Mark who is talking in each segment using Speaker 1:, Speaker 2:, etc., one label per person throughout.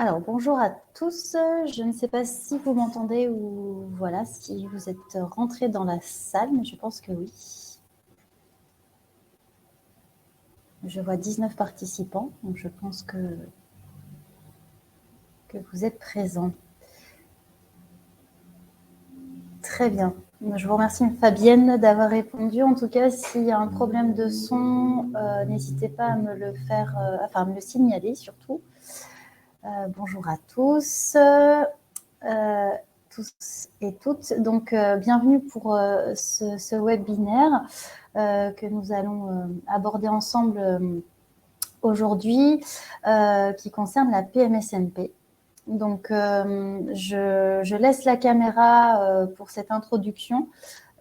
Speaker 1: Alors, bonjour à tous. Je ne sais pas si vous m'entendez ou voilà, si vous êtes rentrés dans la salle, mais je pense que oui. Je vois 19 participants, donc je pense que vous êtes présents. Très bien. Je vous remercie Fabienne d'avoir répondu. En tout cas, s'il y a un problème de son, n'hésitez pas à me le faire, à me le signaler surtout. Bonjour à tous. Tous et toutes. Donc, bienvenue pour ce webinaire que nous allons aborder ensemble aujourd'hui, qui concerne la PMSMP. Donc, je laisse la caméra pour cette introduction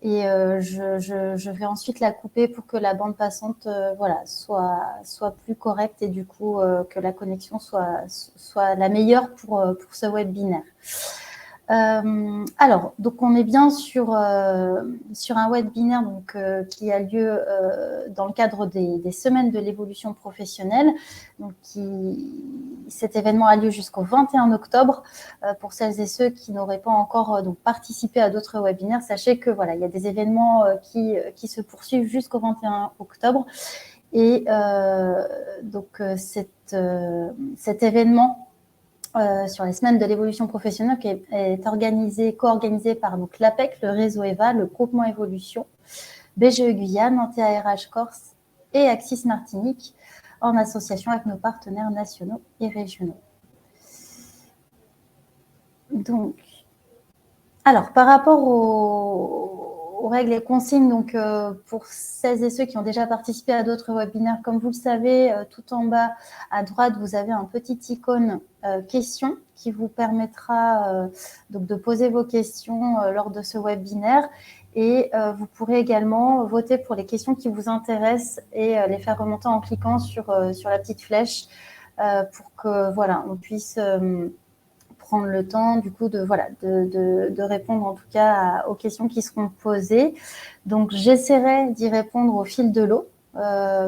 Speaker 1: et je vais ensuite la couper pour que la bande passante voilà, soit plus correcte et du coup que la connexion soit la meilleure pour ce webinaire. Alors, donc on est bien sur un webinaire donc, qui a lieu dans le cadre des semaines de l'évolution professionnelle. Donc, cet événement a lieu jusqu'au 21 octobre. Pour celles et ceux qui n'auraient pas encore donc, participé à d'autres webinaires, sachez que voilà, il y a des événements qui se poursuivent jusqu'au 21 octobre. Et donc cet événement sur les semaines de l'évolution professionnelle qui est co-organisé par l'APEC, le réseau EVA, le groupement Évolution, BGE Guyane, Anti-ARH Corse et Axis Martinique, en association avec nos partenaires nationaux et régionaux. Donc, alors, par rapport aux règles et consignes, donc pour celles et ceux qui ont déjà participé à d'autres webinaires, comme vous le savez, tout en bas à droite, vous avez un petit icône questions qui vous permettra donc de poser vos questions lors de ce webinaire. Et vous pourrez également voter pour les questions qui vous intéressent et les faire remonter en cliquant sur la petite flèche pour que voilà, on puisse prendre le temps du coup de répondre en tout cas aux questions qui seront posées. Donc j'essaierai d'y répondre au fil de l'eau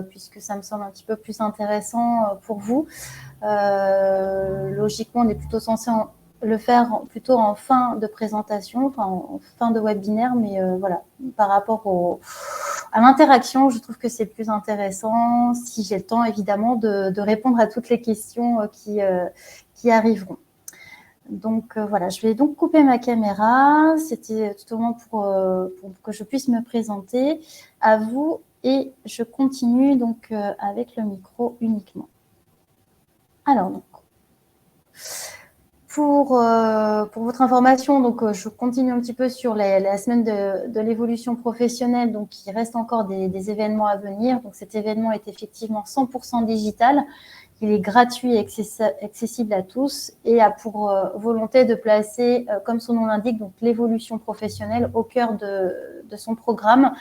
Speaker 1: puisque ça me semble un petit peu plus intéressant pour vous. Logiquement, on est plutôt censé le faire plutôt en fin de présentation, enfin en fin de webinaire, mais voilà, par rapport à l'interaction, je trouve que c'est plus intéressant, si j'ai le temps évidemment, de répondre à toutes les questions qui arriveront. Donc voilà, je vais donc couper ma caméra. C'était tout au moins pour que je puisse me présenter à vous et je continue donc avec le micro uniquement. Alors donc, pour votre information, donc je continue un petit peu sur la semaine de l'évolution professionnelle, donc il reste encore des événements à venir. Donc cet événement est effectivement 100% digital. Il est gratuit et accessible à tous et a pour volonté de placer, comme son nom l'indique, donc l'évolution professionnelle au cœur de son programme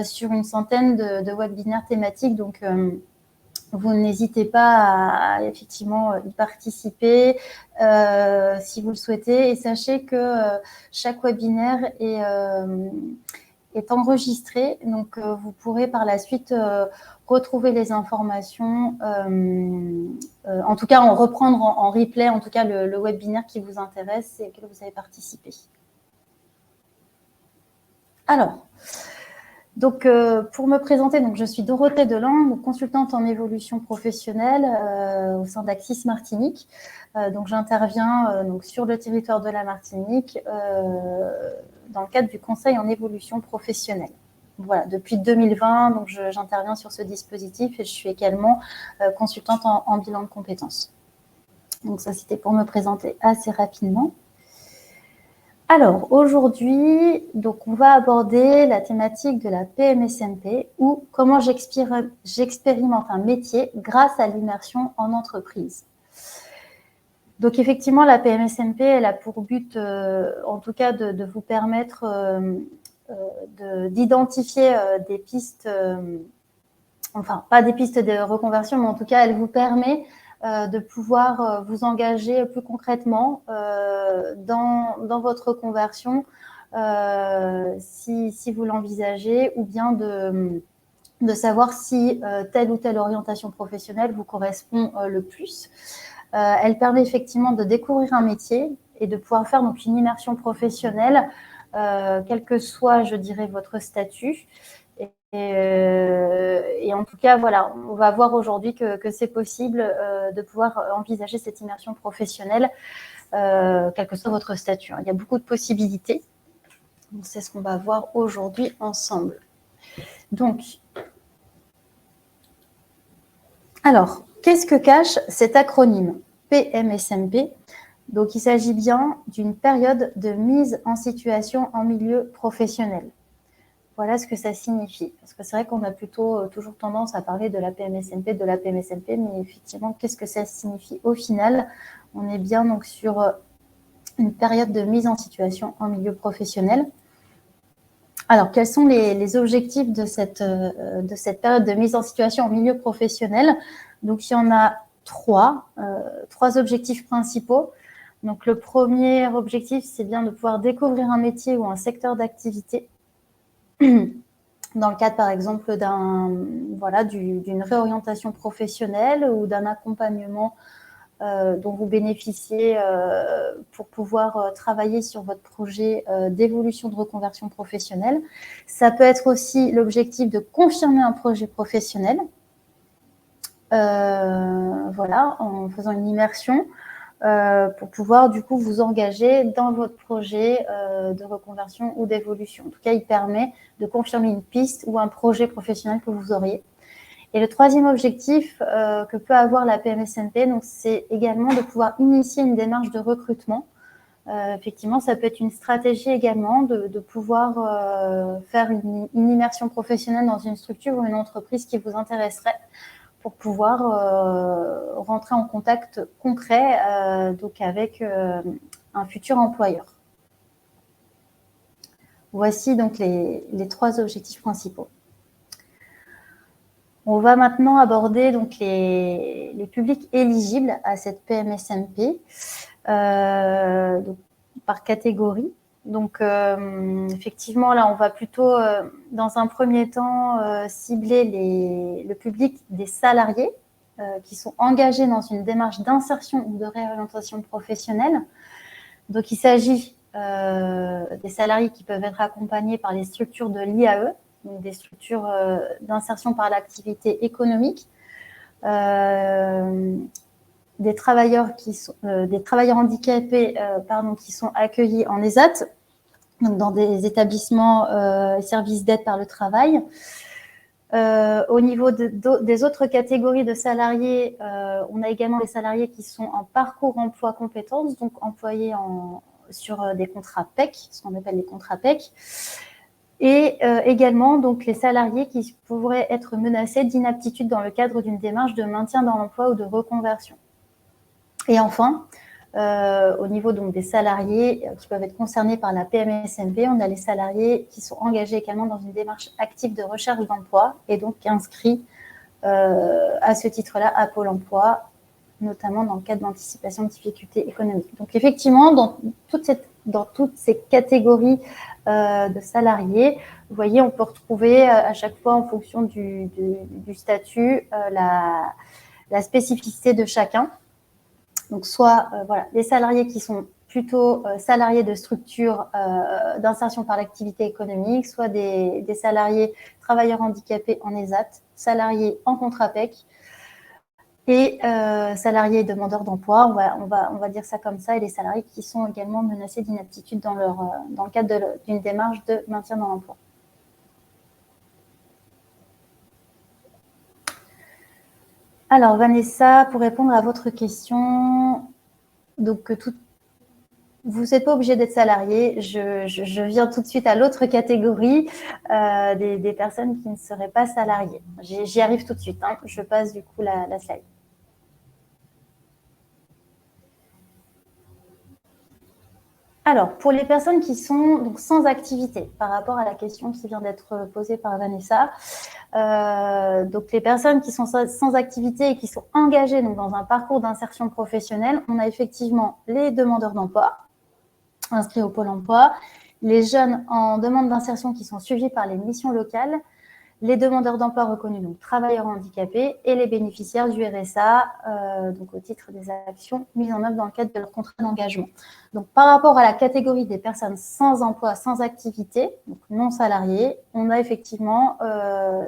Speaker 1: sur une centaine de webinaires thématiques. Donc, vous n'hésitez pas à effectivement y participer si vous le souhaitez. Et sachez que chaque webinaire est enregistré. Donc, vous pourrez par la suite retrouver les informations, en tout cas, reprendre en replay, en tout cas, le webinaire qui vous intéresse et auquel vous avez participé. Alors, donc, pour me présenter, donc, je suis Dorothée Delan, consultante en évolution professionnelle au sein d'Axis Martinique. Donc, j'interviens sur le territoire de la Martinique dans le cadre du conseil en évolution professionnelle. Voilà, depuis 2020, donc j'interviens sur ce dispositif et je suis également consultante en bilan de compétences. Donc, ça, c'était pour me présenter assez rapidement. Alors, aujourd'hui, donc on va aborder la thématique de la PMSMP ou comment j'expérimente un métier grâce à l'immersion en entreprise. Donc, effectivement, la PMSMP, elle a pour but, en tout cas, de vous permettre d'identifier des pistes, enfin, pas des pistes de reconversion, mais en tout cas, elle vous permet de pouvoir vous engager plus concrètement dans votre conversion si vous l'envisagez, ou bien de savoir si telle ou telle orientation professionnelle vous correspond le plus. Elle permet effectivement de découvrir un métier et de pouvoir faire donc une immersion professionnelle, quel que soit, je dirais, votre statut. Et en tout cas, voilà, on va voir aujourd'hui que c'est possible de pouvoir envisager cette immersion professionnelle, quel que soit votre statut. Il y a beaucoup de possibilités. C'est ce qu'on va voir aujourd'hui ensemble. Donc, alors, qu'est-ce que cache cet acronyme PMSMP? Donc, il s'agit bien d'une période de mise en situation en milieu professionnel. Voilà ce que ça signifie. Parce que c'est vrai qu'on a plutôt toujours tendance à parler de la PMSMP, mais effectivement, qu'est-ce que ça signifie au final? On est bien donc sur une période de mise en situation en milieu professionnel. Alors, quels sont les objectifs de cette période de mise en situation en milieu professionnel? Donc, il y en a trois objectifs principaux. Donc, le premier objectif, c'est bien de pouvoir découvrir un métier ou un secteur d'activité dans le cadre, par exemple, d'une réorientation professionnelle ou d'un accompagnement dont vous bénéficiez pour pouvoir travailler sur votre projet d'évolution de reconversion professionnelle. Ça peut être aussi l'objectif de confirmer un projet professionnel, en faisant une immersion pour pouvoir du coup vous engager dans votre projet de reconversion ou d'évolution. En tout cas, il permet de confirmer une piste ou un projet professionnel que vous auriez. Et le troisième objectif que peut avoir la PMSMP, donc, c'est également de pouvoir initier une démarche de recrutement. Effectivement, ça peut être une stratégie également de pouvoir faire une immersion professionnelle dans une structure ou une entreprise qui vous intéresserait pour pouvoir rentrer en contact concret donc avec un futur employeur. Voici donc les trois objectifs principaux. On va maintenant aborder donc les publics éligibles à cette PMSMP donc, par catégorie. Donc, effectivement, là, on va plutôt, dans un premier temps, cibler le public des salariés qui sont engagés dans une démarche d'insertion ou de réorientation professionnelle. Donc, il s'agit des salariés qui peuvent être accompagnés par les structures de l'IAE, donc des structures d'insertion par l'activité économique, des travailleurs handicapés qui sont accueillis en ESAT, donc dans des établissements et services d'aide par le travail. Au niveau des autres catégories de salariés, on a également les salariés qui sont en parcours emploi compétences, donc employés sur des contrats PEC, ce qu'on appelle les contrats PEC. Et également donc les salariés qui pourraient être menacés d'inaptitude dans le cadre d'une démarche de maintien dans l'emploi ou de reconversion. Et enfin, au niveau donc des salariés qui peuvent être concernés par la PMSMP, on a les salariés qui sont engagés également dans une démarche active de recherche d'emploi et donc inscrits à ce titre-là à Pôle emploi, notamment dans le cadre d'anticipation de difficultés économiques. Donc effectivement, dans toutes ces catégories de salariés, vous voyez, on peut retrouver à chaque fois en fonction du statut la spécificité de chacun. Donc soit les salariés qui sont plutôt salariés de structures d'insertion par l'activité économique, soit des salariés travailleurs handicapés en ESAT, salariés en contrat PEC, et salariés demandeurs d'emploi, on va dire ça comme ça, et les salariés qui sont également menacés d'inaptitude dans le cadre d'une démarche de maintien dans l'emploi. Alors Vanessa, pour répondre à votre question, donc vous n'êtes pas obligé d'être salarié, je viens tout de suite à l'autre catégorie des personnes qui ne seraient pas salariées. J'y arrive tout de suite, hein. Je passe du coup la slide. Alors, pour les personnes qui sont donc sans activité, par rapport à la question qui vient d'être posée par Vanessa, donc les personnes qui sont sans activité et qui sont engagées donc, dans un parcours d'insertion professionnelle, on a effectivement les demandeurs d'emploi inscrits au Pôle emploi, les jeunes en demande d'insertion qui sont suivis par les missions locales, les demandeurs d'emploi reconnus, donc travailleurs handicapés, et les bénéficiaires du RSA, donc au titre des actions mises en œuvre dans le cadre de leur contrat d'engagement. Donc, par rapport à la catégorie des personnes sans emploi, sans activité, donc non salariées, on a effectivement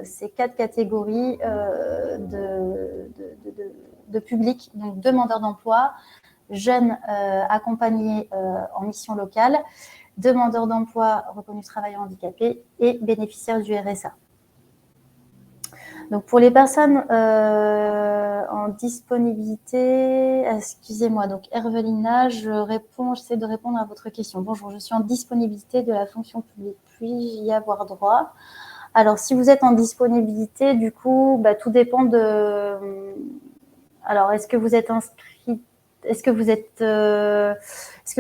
Speaker 1: ces 4 catégories de public, donc demandeurs d'emploi, jeunes accompagnés en mission locale, demandeurs d'emploi reconnus travailleurs handicapés et bénéficiaires du RSA. Donc, pour les personnes en disponibilité, excusez-moi, donc Hervelina, j'essaie de répondre à votre question. Bonjour, je suis en disponibilité de la fonction publique, puis-je y avoir droit? Alors, si vous êtes en disponibilité, du coup, tout dépend de... Alors, est-ce que vous êtes inscrit? Est-ce que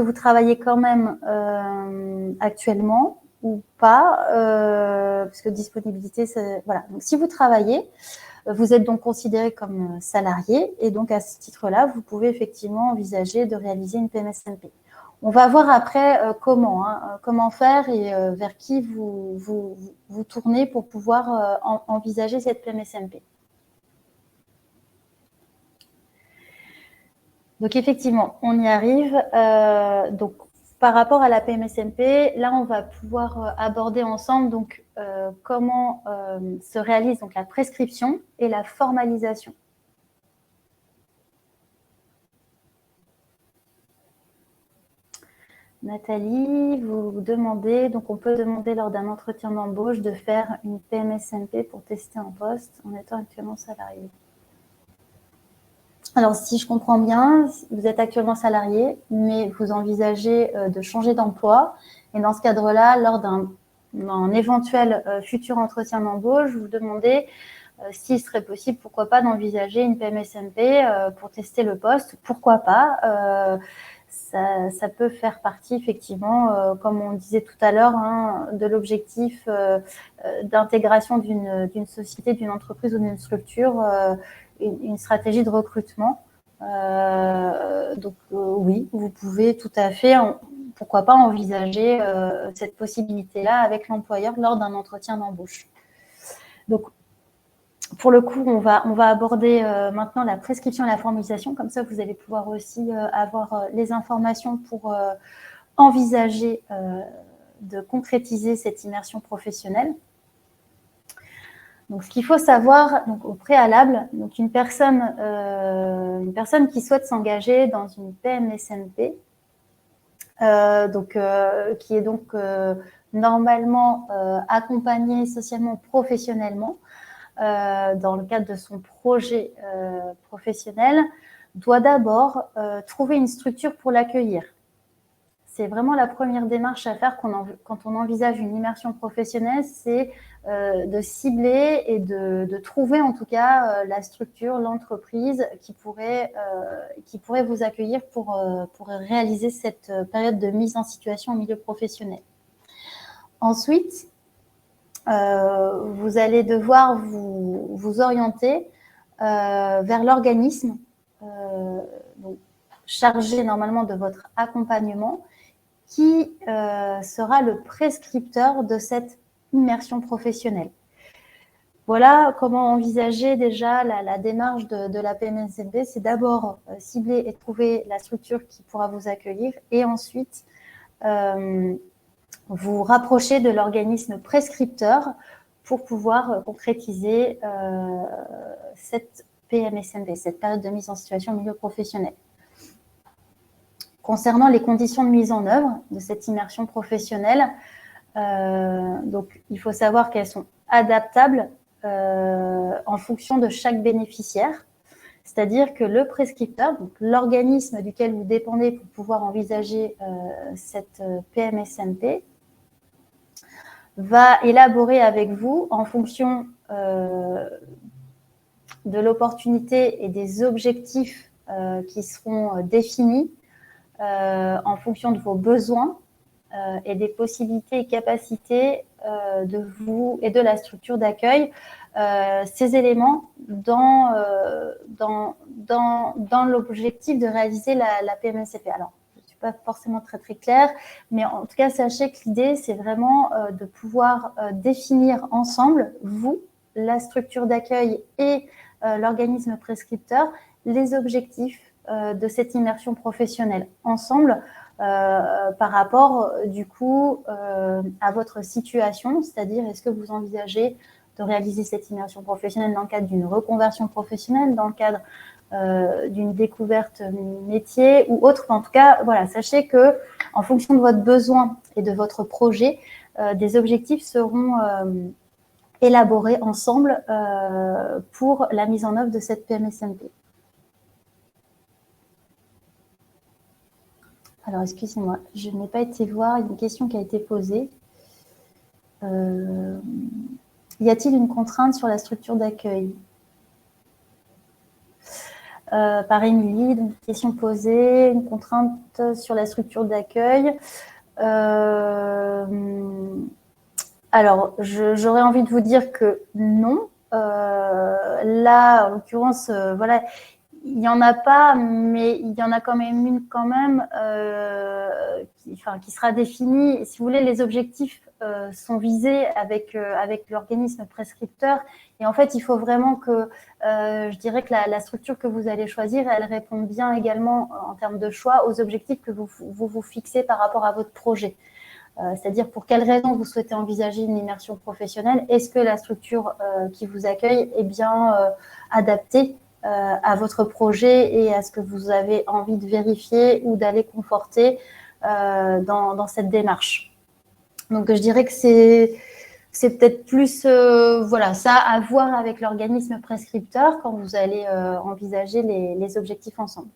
Speaker 1: vous travaillez quand même actuellement ou pas, parce que disponibilité, voilà. Donc, si vous travaillez, vous êtes donc considéré comme salarié et donc à ce titre-là, vous pouvez effectivement envisager de réaliser une PMSMP. On va voir après comment faire et vers qui vous tournez pour pouvoir envisager cette PMSMP. Donc effectivement, on y arrive. Donc par rapport à la PMSMP, là on va pouvoir aborder ensemble donc comment se réalise donc la prescription et la formalisation. Nathalie, vous demandez, donc on peut demander lors d'un entretien d'embauche de faire une PMSMP pour tester un poste en étant actuellement salarié. Alors, si je comprends bien, vous êtes actuellement salarié, mais vous envisagez de changer d'emploi. Et dans ce cadre-là, lors d'un éventuel futur entretien d'embauche, vous demandez s'il serait possible, pourquoi pas, d'envisager une PMSMP pour tester le poste. Pourquoi pas ça peut faire partie, effectivement, comme on disait tout à l'heure, de l'objectif d'intégration d'une société, d'une entreprise ou d'une structure, une stratégie de recrutement. Donc, oui, vous pouvez tout à fait, pourquoi pas, envisager cette possibilité-là avec l'employeur lors d'un entretien d'embauche. Donc, pour le coup, on va aborder maintenant la prescription et la formalisation. Comme ça, vous allez pouvoir aussi avoir les informations pour envisager de concrétiser cette immersion professionnelle. Donc, ce qu'il faut savoir donc, au préalable, donc une personne qui souhaite s'engager dans une PMSMP, qui est donc normalement accompagnée socialement, professionnellement, dans le cadre de son projet professionnel, doit d'abord trouver une structure pour l'accueillir. C'est vraiment la première démarche à faire quand on envisage une immersion professionnelle, c'est de cibler et de trouver en tout cas la structure, l'entreprise qui pourrait vous accueillir pour réaliser cette période de mise en situation au milieu professionnel. Ensuite, vous allez devoir vous orienter vers l'organisme chargé normalement de votre accompagnement qui sera le prescripteur de cette immersion professionnelle. Voilà comment envisager déjà la démarche de la PMSMP. C'est d'abord cibler et trouver la structure qui pourra vous accueillir et ensuite vous rapprocher de l'organisme prescripteur pour pouvoir concrétiser cette PMSMP, cette période de mise en situation au milieu professionnel. Concernant les conditions de mise en œuvre de cette immersion professionnelle, donc il faut savoir qu'elles sont adaptables en fonction de chaque bénéficiaire. C'est-à-dire que le prescripteur, donc l'organisme duquel vous dépendez pour pouvoir envisager cette PMSMP, va élaborer avec vous en fonction de l'opportunité et des objectifs qui seront définis en fonction de vos besoins et des possibilités et capacités de vous et de la structure d'accueil, ces éléments dans l'objectif de réaliser la PMSMP. Alors, je ne suis pas forcément très très claire, mais en tout cas, sachez que l'idée, c'est vraiment de pouvoir définir ensemble, vous, la structure d'accueil et l'organisme prescripteur, les objectifs de cette immersion professionnelle ensemble par rapport du coup à votre situation, c'est-à-dire est-ce que vous envisagez de réaliser cette immersion professionnelle dans le cadre d'une reconversion professionnelle, dans le cadre d'une découverte métier ou autre. En tout cas, voilà, sachez que en fonction de votre besoin et de votre projet, des objectifs seront élaborés ensemble pour la mise en œuvre de cette PMSMP. Alors, excusez-moi, je n'ai pas été voir une question qui a été posée. Y a-t-il une contrainte sur la structure d'accueil par Émilie, donc question posée, une contrainte sur la structure d'accueil. Alors, j'aurais envie de vous dire que non. Là, en l'occurrence, voilà, il n'y en a pas, mais il y en a quand même une qui sera définie. Si vous voulez, les objectifs sont visés avec l'organisme prescripteur. Et en fait, il faut vraiment que, je dirais que la structure que vous allez choisir, elle répond bien également en termes de choix aux objectifs que vous fixez par rapport à votre projet. C'est-à-dire pour quelles raisons vous souhaitez envisager une immersion professionnelle. Est-ce que la structure qui vous accueille est bien adaptée à votre projet et à ce que vous avez envie de vérifier ou d'aller conforter dans cette démarche. Donc, je dirais que c'est peut-être plus voilà, ça à voir avec l'organisme prescripteur quand vous allez envisager les objectifs ensemble.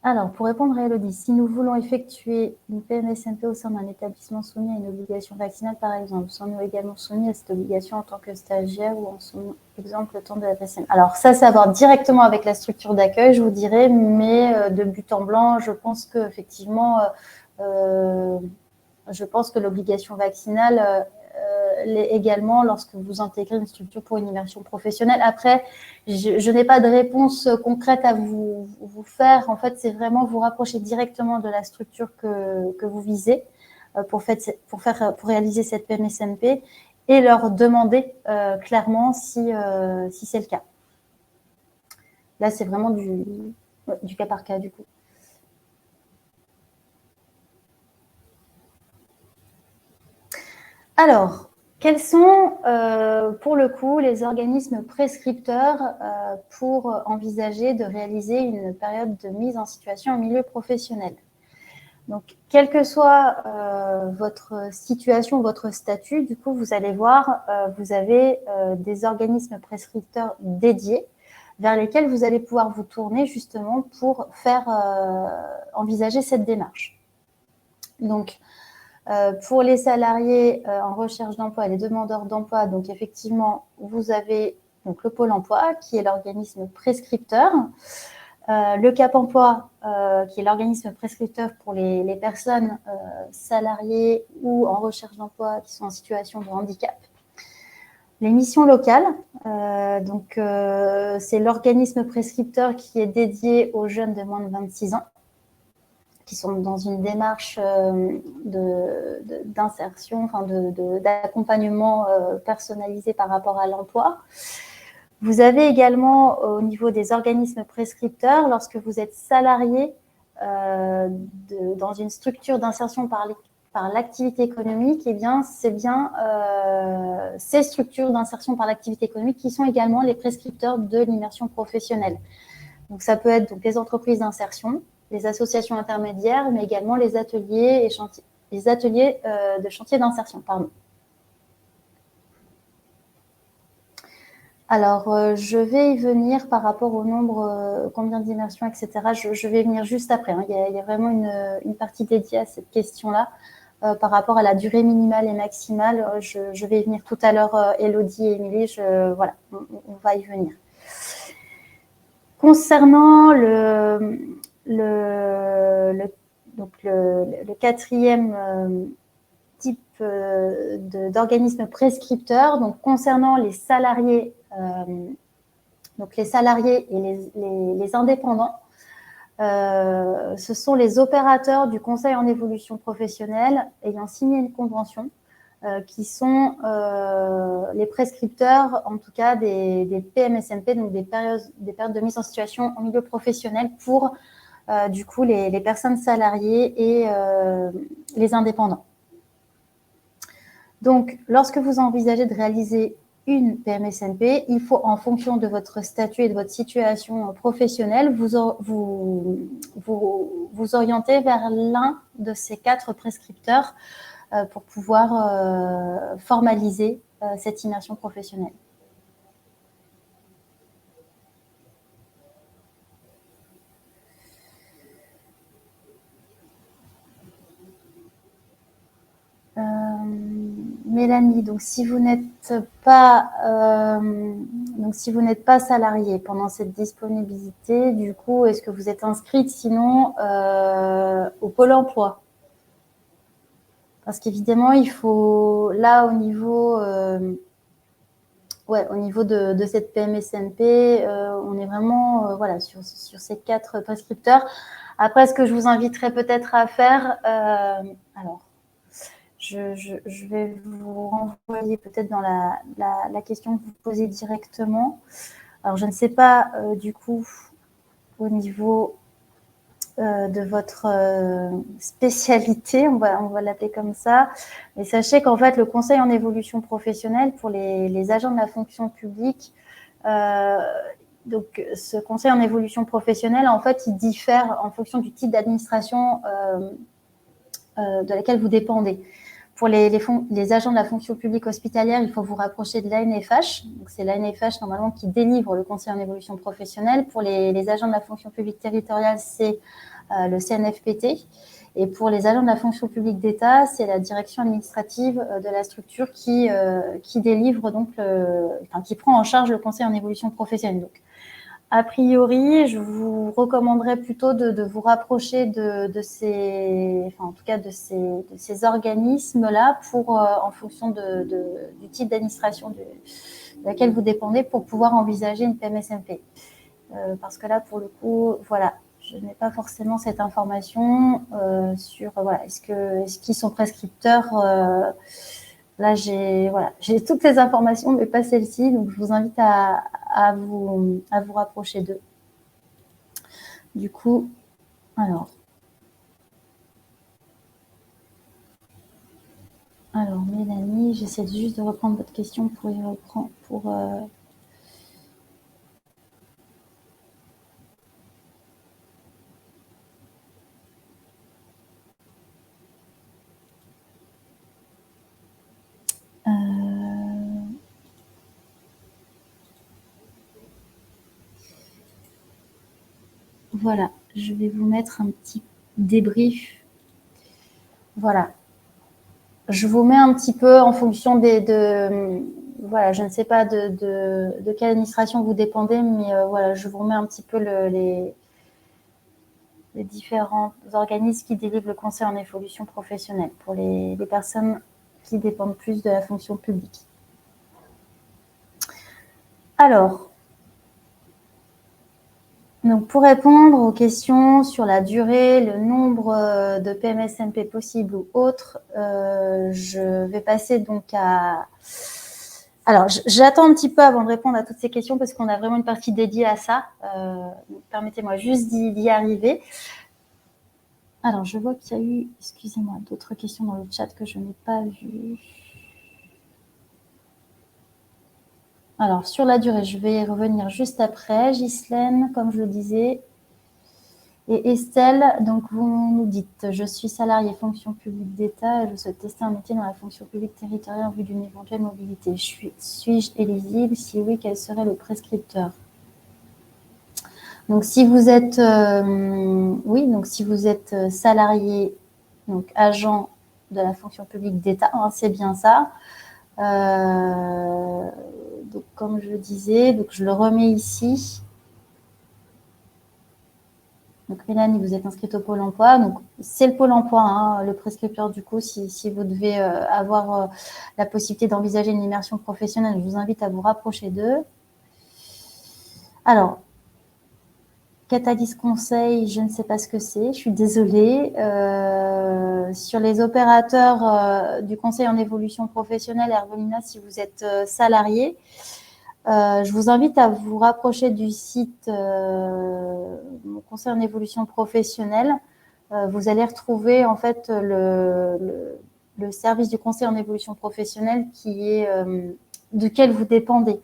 Speaker 1: Alors, pour répondre à Elodie, si nous voulons effectuer une PMSMP au sein d'un établissement soumis à une obligation vaccinale, par exemple, sommes-nous également soumis à cette obligation en tant que stagiaire ou en soumis, exemple, le temps de la PMSMP? Alors, ça, c'est à voir directement avec la structure d'accueil, je vous dirais, mais de but en blanc, je pense qu'effectivement, je pense que l'obligation vaccinale l'est également lorsque vous intégrez une structure pour une immersion professionnelle. Après, je n'ai pas de réponse concrète à vous faire. En fait, c'est vraiment vous rapprocher directement de la structure que vous visez pour réaliser cette PMSMP et leur demander clairement si c'est le cas. Là, c'est vraiment du cas par cas, du coup. Alors, quels sont, pour le coup, les organismes prescripteurs pour envisager de réaliser une période de mise en situation en milieu professionnel? Donc, quelle que soit votre situation, votre statut, du coup, vous allez voir, vous avez des organismes prescripteurs dédiés vers lesquels vous allez pouvoir vous tourner justement pour faire envisager cette démarche. Donc, pour les salariés en recherche d'emploi et les demandeurs d'emploi, donc effectivement, vous avez donc le Pôle emploi qui est l'organisme prescripteur, le Cap emploi qui est l'organisme prescripteur pour les personnes salariées ou en recherche d'emploi qui sont en situation de handicap. Les missions locales, c'est l'organisme prescripteur qui est dédié aux jeunes de moins de 26 ans qui sont dans une démarche d'insertion, enfin d'accompagnement personnalisé par rapport à l'emploi. Vous avez également au niveau des organismes prescripteurs, lorsque vous êtes salarié dans une structure d'insertion par l'activité économique, eh bien, c'est bien ces structures d'insertion par l'activité économique qui sont également les prescripteurs de l'immersion professionnelle. Donc, ça peut être donc, les entreprises d'insertion, les associations intermédiaires, mais également les ateliers de chantier d'insertion. Alors, je vais y venir par rapport au nombre, combien d'immersions, etc. Je vais y venir juste après. Hein. Il y a vraiment une partie dédiée à cette question-là. Par rapport à la durée minimale et maximale, je vais y venir tout à l'heure, Elodie et Émilie. Voilà, on va y venir. Concernant le quatrième type d'organisme prescripteur, donc concernant les salariés, et les indépendants, ce sont les opérateurs du conseil en évolution professionnelle ayant signé une convention qui sont les prescripteurs, en tout cas des PMSMP, donc des périodes de mise en situation en milieu professionnel pour du coup les personnes salariées et les indépendants. Donc, lorsque vous envisagez de réaliser une PMSMP, il faut, en fonction de votre statut et de votre situation professionnelle, vous orienter vers l'un de ces 4 prescripteurs pour pouvoir formaliser cette immersion professionnelle. Mélanie, donc si vous n'êtes pas salarié pendant cette disponibilité, du coup, est-ce que vous êtes inscrite sinon au Pôle emploi? Parce qu'évidemment, il faut, là, au niveau de cette PMSMP, on est vraiment voilà, sur ces 4 prescripteurs. Après, ce que je vous inviterais peut-être à faire, alors, je vais vous renvoyer peut-être dans la question que vous posez directement. Alors, je ne sais pas, du coup, au niveau de votre spécialité, on va l'appeler comme ça. Mais sachez qu'en fait, le conseil en évolution professionnelle pour les agents de la fonction publique, donc ce conseil en évolution professionnelle, en fait, il diffère en fonction du type d'administration de laquelle vous dépendez. Pour les agents de la fonction publique hospitalière, il faut vous rapprocher de l'ANFH. C'est l'ANFH normalement qui délivre le conseil en évolution professionnelle. Pour les agents de la fonction publique territoriale, c'est le CNFPT. Et pour les agents de la fonction publique d'État, c'est la direction administrative de la structure qui délivre donc, qui prend en charge le conseil en évolution professionnelle. Donc, a priori, je vous recommanderais plutôt de vous rapprocher de ces organismes-là pour, en fonction du type d'administration de laquelle vous dépendez, pour pouvoir envisager une PMSMP. Parce que là, pour le coup, voilà, je n'ai pas forcément cette information sur voilà, est-ce qu'ils sont prescripteurs. Là, j'ai toutes les informations, mais pas celle-ci. Donc, je vous invite à vous rapprocher d'eux. Du coup, alors, Mélanie, j'essaie juste de reprendre votre question pour y reprendre. Voilà, je vais vous mettre un petit débrief. Voilà. Je vous mets un petit peu en fonction voilà, je ne sais pas de quelle administration vous dépendez, mais voilà, je vous remets un petit peu les différents organismes qui délivrent le conseil en évolution professionnelle pour les personnes qui dépendent plus de la fonction publique. Alors, donc pour répondre aux questions sur la durée, le nombre de PMSMP possibles ou autres, je vais passer donc à... Alors, j'attends un petit peu avant de répondre à toutes ces questions parce qu'on a vraiment une partie dédiée à ça. Permettez-moi juste d'y arriver. Alors, je vois qu'il y a eu, excusez-moi, d'autres questions dans le chat que je n'ai pas vues. Alors, sur la durée, je vais y revenir juste après. Ghislaine, comme je le disais. Et Estelle, donc vous nous dites, je suis salariée fonction publique d'État et je souhaite tester un métier dans la fonction publique territoriale en vue d'une éventuelle mobilité. Suis-je éligible? Si oui, quel serait le prescripteur? Donc, si vous êtes, salarié, donc agent de la fonction publique d'État, hein, c'est bien ça. Donc, comme je le disais, donc je le remets ici. Donc, Mélanie, vous êtes inscrite au Pôle emploi. Donc, c'est le Pôle emploi, hein, le prescripteur, du coup, si vous devez avoir la possibilité d'envisager une immersion professionnelle, je vous invite à vous rapprocher d'eux. Alors, Catalyse conseil, je ne sais pas ce que c'est, je suis désolée. Sur les opérateurs du conseil en évolution professionnelle, Hervelina, si vous êtes salarié, je vous invite à vous rapprocher du site conseil en évolution professionnelle. Vous allez retrouver en fait le service du conseil en évolution professionnelle qui est duquel vous dépendez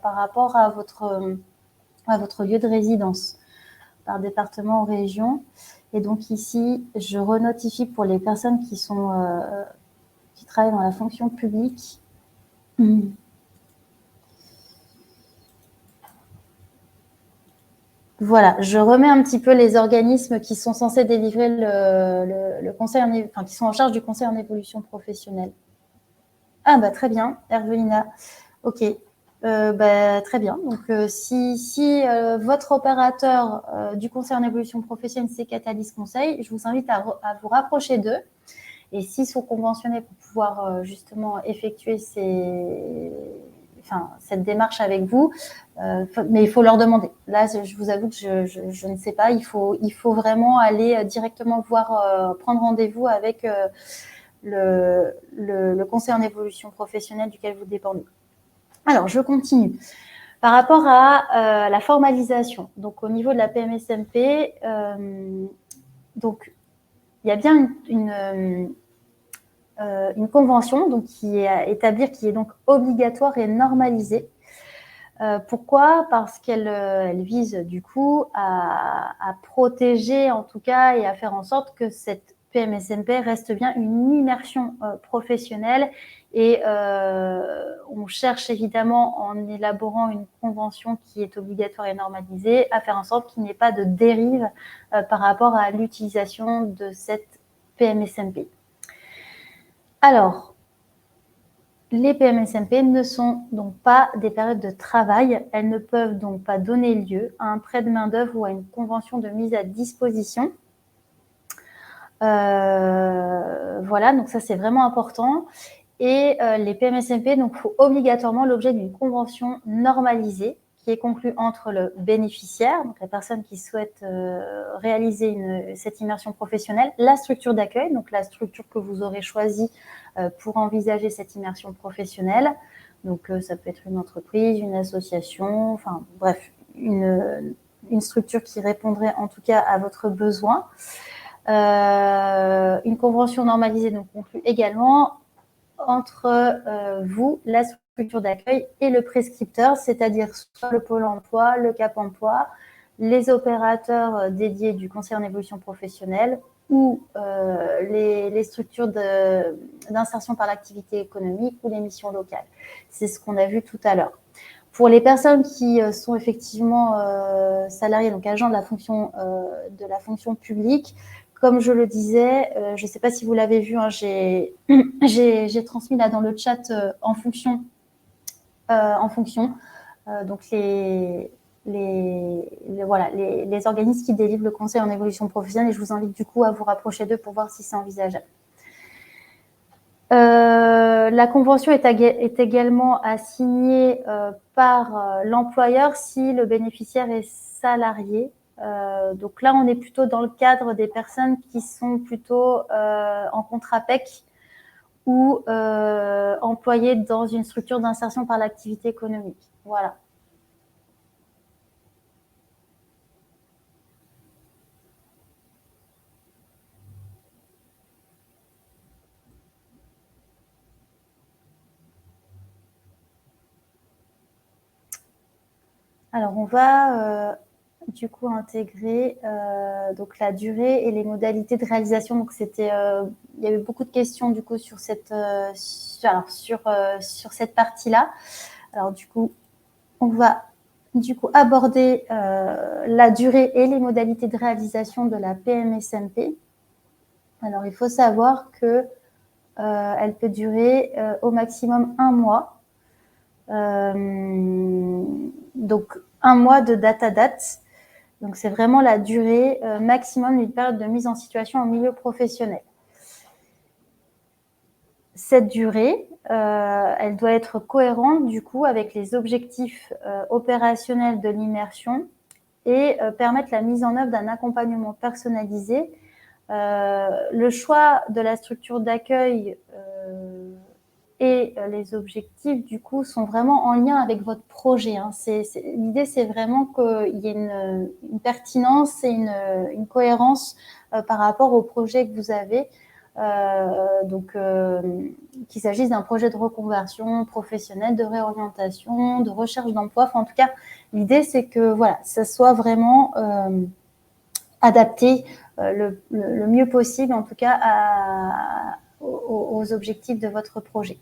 Speaker 1: par rapport à votre lieu de résidence, par département ou région. Et donc ici, je renotifie pour les personnes qui travaillent dans la fonction publique. Voilà, je remets un petit peu les organismes qui sont censés délivrer le conseil, qui sont en charge du conseil en évolution professionnelle. Ah bah très bien, Hervelina. Ok, très bien. Donc si votre opérateur du conseil en évolution professionnelle, c'est Catalyse Conseil, je vous invite à vous rapprocher d'eux. Et s'ils sont conventionnés pour pouvoir justement effectuer cette démarche avec vous, mais il faut leur demander. Là, je vous avoue que je ne sais pas. Il faut vraiment aller directement prendre rendez-vous avec le conseil en évolution professionnelle duquel vous dépendez. Alors, je continue. Par rapport à la formalisation, donc au niveau de la PMSMP, donc il y a bien une convention donc, qui est à établir, qui est donc obligatoire et normalisée. Pourquoi ? Parce qu'elle vise du coup à protéger en tout cas et à faire en sorte que cette PMSMP reste bien une immersion professionnelle et on cherche évidemment en élaborant une convention qui est obligatoire et normalisée à faire en sorte qu'il n'y ait pas de dérive par rapport à l'utilisation de cette PMSMP. Alors, les PMSMP ne sont donc pas des périodes de travail. Elles ne peuvent donc pas donner lieu à un prêt de main-d'œuvre ou à une convention de mise à disposition. Voilà, donc ça c'est vraiment important. Et les PMSMP donc, font obligatoirement l'objet d'une convention normalisée qui est conclue entre le bénéficiaire, donc la personne qui souhaite réaliser cette immersion professionnelle, la structure d'accueil, donc la structure que vous aurez choisie pour envisager cette immersion professionnelle. Donc ça peut être une entreprise, une association, enfin bref, une structure qui répondrait en tout cas à votre besoin. Une convention normalisée donc conclue également entre vous, la structure d'accueil et le prescripteur, c'est-à-dire soit le Pôle emploi, le Cap emploi, les opérateurs dédiés du conseil en évolution professionnelle ou les structures d'insertion par l'activité économique ou les missions locales. C'est ce qu'on a vu tout à l'heure. Pour les personnes qui sont effectivement salariés, donc agents de la fonction publique, comme je le disais, je ne sais pas si vous l'avez vu, hein, j'ai transmis là dans le chat en fonction. Donc les organismes qui délivrent le conseil en évolution professionnelle, et je vous invite du coup à vous rapprocher d'eux pour voir si c'est envisageable. La convention est également à signer par l'employeur si le bénéficiaire est salarié. Donc là, on est plutôt dans le cadre des personnes qui sont plutôt en contrat PEC ou employées dans une structure d'insertion par l'activité économique. Voilà. Alors, on va du coup intégrer donc la durée et les modalités de réalisation. Donc, il y a eu beaucoup de questions du coup sur cette partie-là. Alors, du coup, on va aborder la durée et les modalités de réalisation de la PMSMP. Alors, il faut savoir que elle peut durer au maximum 1 mois. Donc, 1 mois de date à date. Donc, c'est vraiment la durée maximum d'une période de mise en situation en milieu professionnel. Cette durée, elle doit être cohérente du coup avec les objectifs opérationnels de l'immersion et permettre la mise en œuvre d'un accompagnement personnalisé. Le choix de la structure d'accueil et les objectifs, du coup, sont vraiment en lien avec votre projet. Hein. L'idée, c'est vraiment qu'il y ait une pertinence et une cohérence par rapport au projet que vous avez. Qu'il s'agisse d'un projet de reconversion professionnelle, de réorientation, de recherche d'emploi. Enfin, en tout cas, l'idée, c'est que voilà, ça soit vraiment adapté le mieux possible, en tout cas, aux objectifs de votre projet.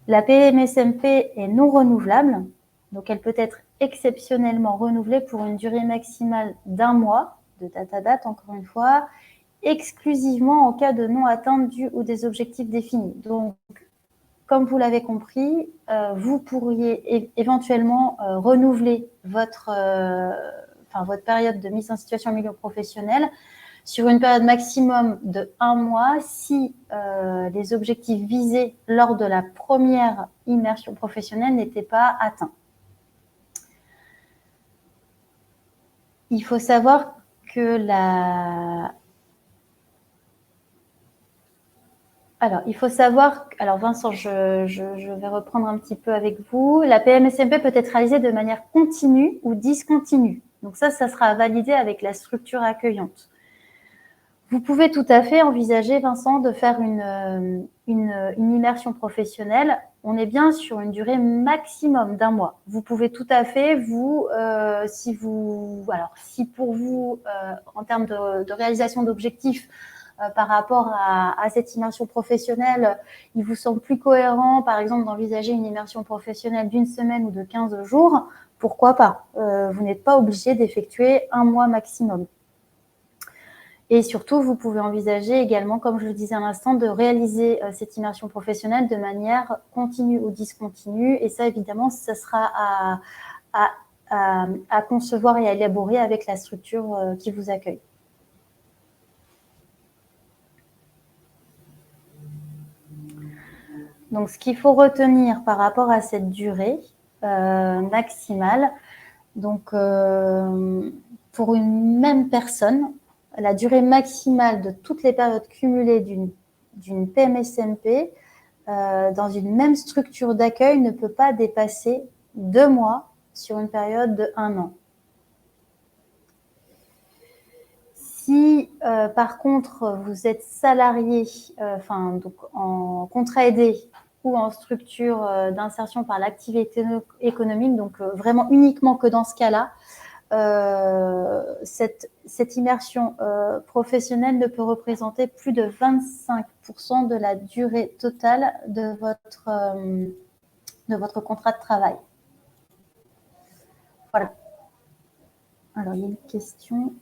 Speaker 1: La PMSMP est non renouvelable, donc elle peut être exceptionnellement renouvelée pour une durée maximale d'1 mois, de date à date, encore une fois, exclusivement en cas de non-atteinte du ou des objectifs définis. Donc, comme vous l'avez compris, vous pourriez éventuellement renouveler votre période de mise en situation en milieu professionnel sur une période maximum de 1 mois si les objectifs visés lors de la première immersion professionnelle n'étaient pas atteints. Il faut savoir que Alors Vincent, je vais reprendre un petit peu avec vous. La PMSMP peut être réalisée de manière continue ou discontinue. Donc ça sera validé avec la structure accueillante. Vous pouvez tout à fait envisager, Vincent, de faire une immersion professionnelle. On est bien sur une durée maximum d'1 mois. Vous pouvez tout à fait, si pour vous, en termes de réalisation d'objectifs, par rapport à cette immersion professionnelle, il vous semble plus cohérent, par exemple, d'envisager une immersion professionnelle d'1 semaine ou de 15 jours, pourquoi pas? Vous n'êtes pas obligé d'effectuer 1 mois maximum. Et surtout, vous pouvez envisager également, comme je le disais à l'instant, de réaliser cette immersion professionnelle de manière continue ou discontinue. Et ça, évidemment, ça sera à concevoir et à élaborer avec la structure qui vous accueille. Donc, ce qu'il faut retenir par rapport à cette durée maximale, donc pour une même personne, la durée maximale de toutes les périodes cumulées d'une PMSMP dans une même structure d'accueil ne peut pas dépasser 2 mois sur une période de 1 an. Si par contre vous êtes salarié, donc en contrat aidé ou en structure d'insertion par l'activité économique, donc vraiment uniquement que dans ce cas-là, cette immersion professionnelle ne peut représenter plus de 25% de la durée totale de votre contrat de travail. Voilà. Alors, il y a une question.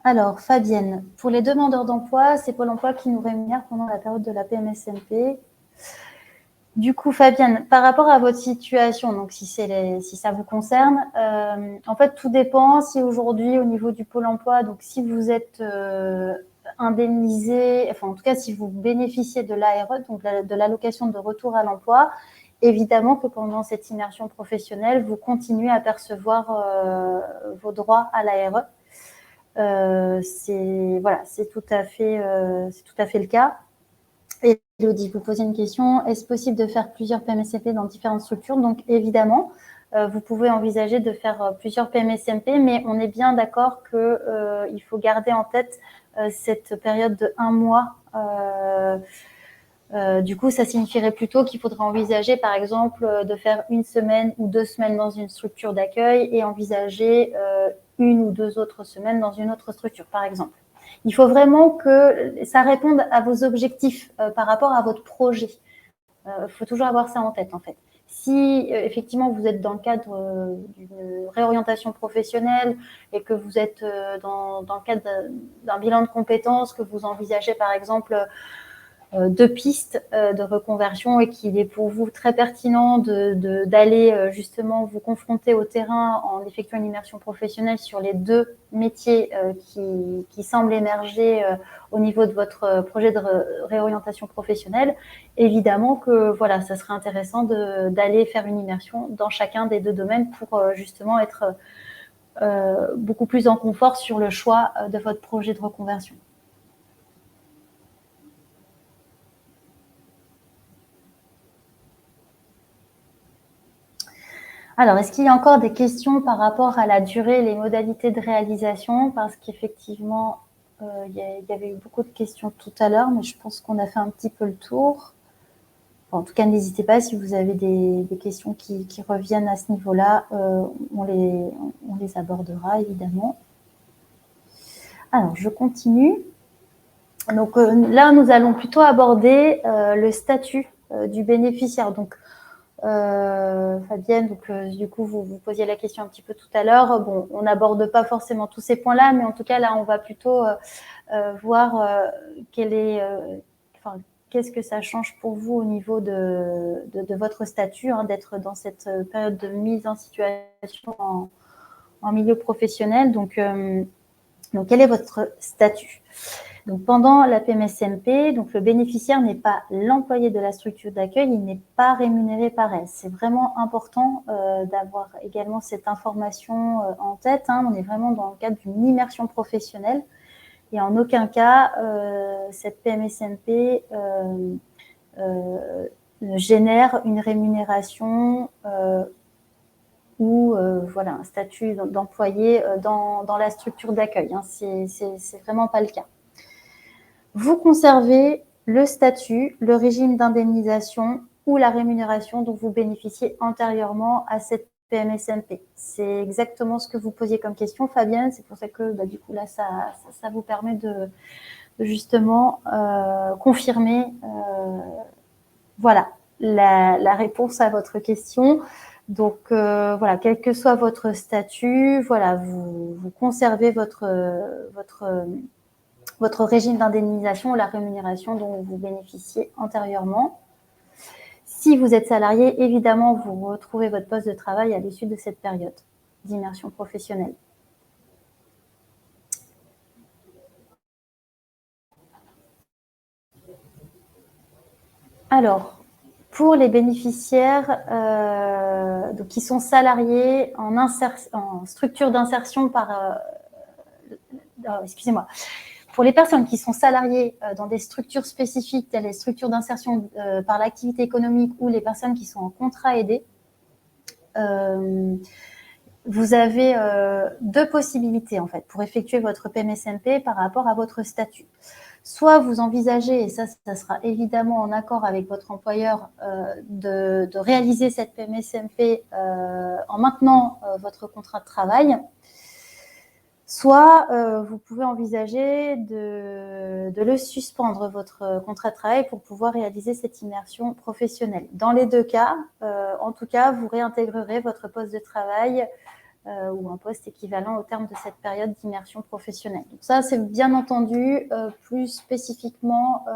Speaker 1: Alors, Fabienne, pour les demandeurs d'emploi, c'est Pôle emploi qui nous rémunère pendant la période de la PMSMP. Du coup, Fabienne, par rapport à votre situation, donc si ça vous concerne, en fait, tout dépend si aujourd'hui, au niveau du Pôle emploi, donc si vous êtes indemnisé, enfin en tout cas si vous bénéficiez de l'ARE, donc de l'allocation de retour à l'emploi, évidemment que pendant cette immersion professionnelle, vous continuez à percevoir vos droits à l'ARE. C'est tout à fait le cas. Et Elodie, vous posez une question, est-ce possible de faire plusieurs PMSMP dans différentes structures? Donc évidemment, vous pouvez envisager de faire plusieurs PMSMP, mais on est bien d'accord qu'il faut garder en tête cette période de 1 mois. Du coup, ça signifierait plutôt qu'il faudrait envisager, par exemple, de faire 1 semaine ou 2 semaines dans une structure d'accueil et envisager 1 ou 2 autres semaines dans une autre structure, par exemple. Il faut vraiment que ça réponde à vos objectifs par rapport à votre projet. Il faut toujours avoir ça en tête, en fait. Si effectivement vous êtes dans le cadre d'une réorientation professionnelle et que vous êtes dans le cadre d'un bilan de compétences, que vous envisagez par exemple deux pistes de reconversion et qu'il est pour vous très pertinent d'aller justement vous confronter au terrain en effectuant une immersion professionnelle sur les deux métiers qui semblent émerger au niveau de votre projet de réorientation professionnelle, évidemment que voilà, ça serait intéressant d'aller faire une immersion dans chacun des deux domaines pour justement être beaucoup plus en confort sur le choix de votre projet de reconversion. Alors, est-ce qu'il y a encore des questions par rapport à la durée et les modalités de réalisation? Parce qu'effectivement, il y avait eu beaucoup de questions tout à l'heure, mais je pense qu'on a fait un petit peu le tour. Enfin, en tout cas, n'hésitez pas si vous avez des questions qui reviennent à ce niveau-là, on les abordera évidemment. Alors, je continue. Donc là, nous allons plutôt aborder le statut du bénéficiaire. Donc, Fabienne, donc, du coup, vous posiez la question un petit peu tout à l'heure. Bon, on n'aborde pas forcément tous ces points-là, mais en tout cas, là, on va plutôt voir qu'est-ce que ça change pour vous au niveau de votre statut, hein, d'être dans cette période de mise en situation en milieu professionnel. Donc, quel est votre statut? Donc, pendant la PMSMP, donc le bénéficiaire n'est pas l'employé de la structure d'accueil, il n'est pas rémunéré par elle. C'est vraiment important d'avoir également cette information en tête. Hein. On est vraiment dans le cadre d'une immersion professionnelle et en aucun cas, cette PMSMP génère une rémunération ou voilà, un statut d'employé dans la structure d'accueil. Hein. C'est vraiment pas le cas. Vous conservez le statut, le régime d'indemnisation ou la rémunération dont vous bénéficiez antérieurement à cette PMSMP. C'est exactement ce que vous posiez comme question, Fabienne. C'est pour ça que du coup, là, ça vous permet de justement confirmer voilà, la réponse à votre question. Donc, voilà, quel que soit votre statut, voilà, vous conservez votre régime d'indemnisation ou la rémunération dont vous bénéficiez antérieurement. Si vous êtes salarié, évidemment, vous retrouvez votre poste de travail à l'issue de cette période d'immersion professionnelle. Alors, pour les bénéficiaires donc qui sont salariés en structure d'insertion par... excusez-moi. Pour les personnes qui sont salariées dans des structures spécifiques, telles les structures d'insertion par l'activité économique ou les personnes qui sont en contrat aidé, vous avez deux possibilités en fait pour effectuer votre PMSMP par rapport à votre statut. Soit vous envisagez, et ça sera évidemment en accord avec votre employeur, de réaliser cette PMSMP en maintenant votre contrat de travail. Soit vous pouvez envisager de le suspendre, votre contrat de travail, pour pouvoir réaliser cette immersion professionnelle. Dans les deux cas, en tout cas, vous réintégrerez votre poste de travail ou un poste équivalent au terme de cette période d'immersion professionnelle. Donc ça, c'est bien entendu plus spécifiquement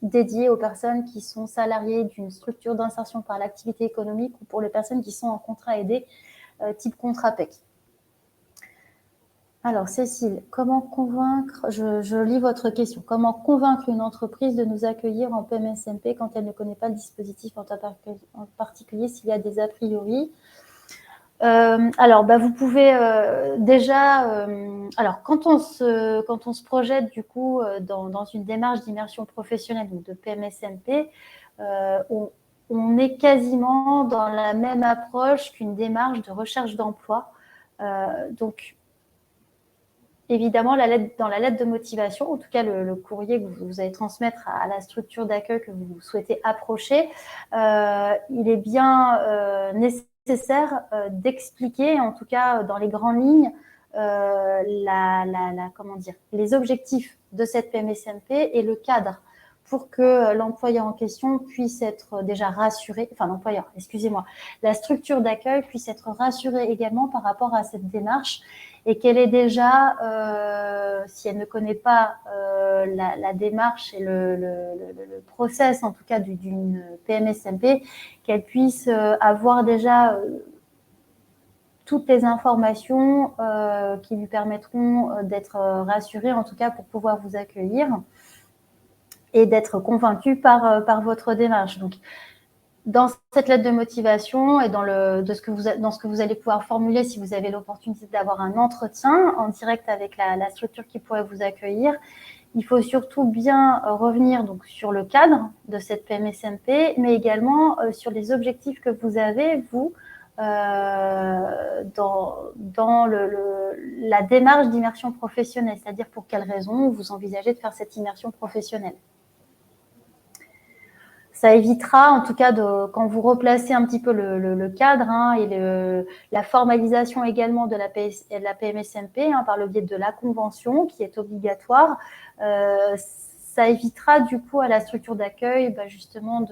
Speaker 1: dédié aux personnes qui sont salariées d'une structure d'insertion par l'activité économique ou pour les personnes qui sont en contrat aidé type contrat PEC. Alors, Cécile, comment convaincre, je lis votre question, comment convaincre une entreprise de nous accueillir en PMSMP quand elle ne connaît pas le dispositif en particulier s'il y a des a priori? Alors, vous pouvez déjà... alors, quand on se projette du coup dans une démarche d'immersion professionnelle, donc de PMSMP, on est quasiment dans la même approche qu'une démarche de recherche d'emploi. Donc, évidemment, dans la lettre de motivation, en tout cas le courrier que vous allez transmettre à la structure d'accueil que vous souhaitez approcher, il est bien nécessaire d'expliquer, en tout cas dans les grandes lignes, comment dire, les objectifs de cette PMSMP et le cadre pour que l'employeur en question puisse être déjà rassuré, enfin l'employeur, excusez-moi, la structure d'accueil puisse être rassurée également par rapport à cette démarche et qu'elle est déjà, si elle ne connaît pas la démarche et le process, en tout cas d'une PMSMP, qu'elle puisse avoir déjà toutes les informations qui lui permettront d'être rassurée, en tout cas pour pouvoir vous accueillir et d'être convaincue par votre démarche. Donc, dans cette lettre de motivation et dans ce que vous allez pouvoir formuler si vous avez l'opportunité d'avoir un entretien en direct avec la structure qui pourrait vous accueillir, il faut surtout bien revenir donc sur le cadre de cette PMSMP, mais également sur les objectifs que vous avez, vous, dans la démarche d'immersion professionnelle, c'est-à-dire pour quelles raisons vous envisagez de faire cette immersion professionnelle. Ça évitera, en tout cas, quand vous replacez un petit peu le cadre et la formalisation également de la PMSMP par le biais de la convention qui est obligatoire, ça évitera du coup à la structure d'accueil justement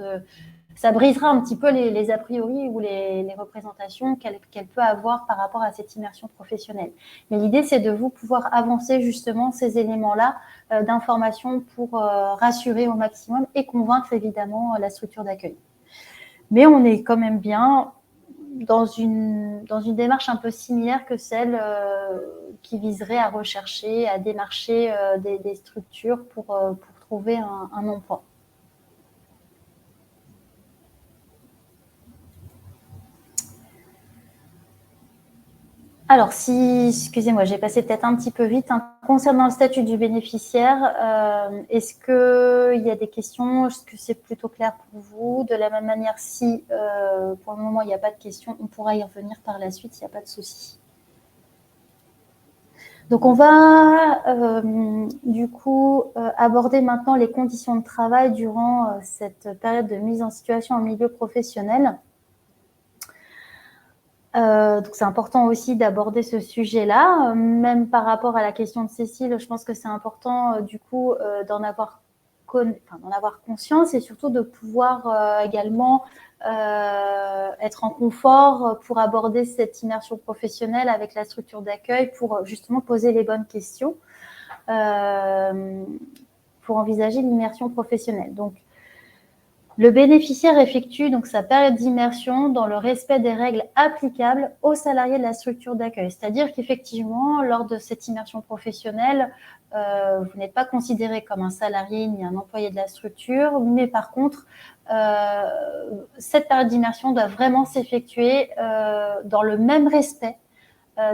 Speaker 1: ça brisera un petit peu les a priori ou les représentations qu'elle peut avoir par rapport à cette immersion professionnelle. Mais l'idée, c'est de vous pouvoir avancer justement ces éléments-là d'information pour rassurer au maximum et convaincre évidemment la structure d'accueil. Mais on est quand même bien dans une démarche un peu similaire que celle qui viserait à rechercher, à démarcher des structures pour trouver un emploi. Alors, excusez-moi, j'ai passé peut-être un petit peu vite. Concernant le statut du bénéficiaire, est-ce qu'il y a des questions? Est-ce que c'est plutôt clair pour vous? De la même manière, si pour le moment il n'y a pas de questions, on pourra y revenir par la suite, il n'y a pas de souci. Donc, on va du coup aborder maintenant les conditions de travail durant cette période de mise en situation en milieu professionnel. Donc c'est important aussi d'aborder ce sujet-là, même par rapport à la question de Cécile, je pense que c'est important du coup d'en avoir conscience et surtout de pouvoir également être en confort pour aborder cette immersion professionnelle avec la structure d'accueil pour justement poser les bonnes questions pour envisager l'immersion professionnelle. Donc, le bénéficiaire effectue donc sa période d'immersion dans le respect des règles applicables aux salariés de la structure d'accueil. C'est-à-dire qu'effectivement, lors de cette immersion professionnelle, vous n'êtes pas considéré comme un salarié ni un employé de la structure, mais par contre, cette période d'immersion doit vraiment s'effectuer dans le même respect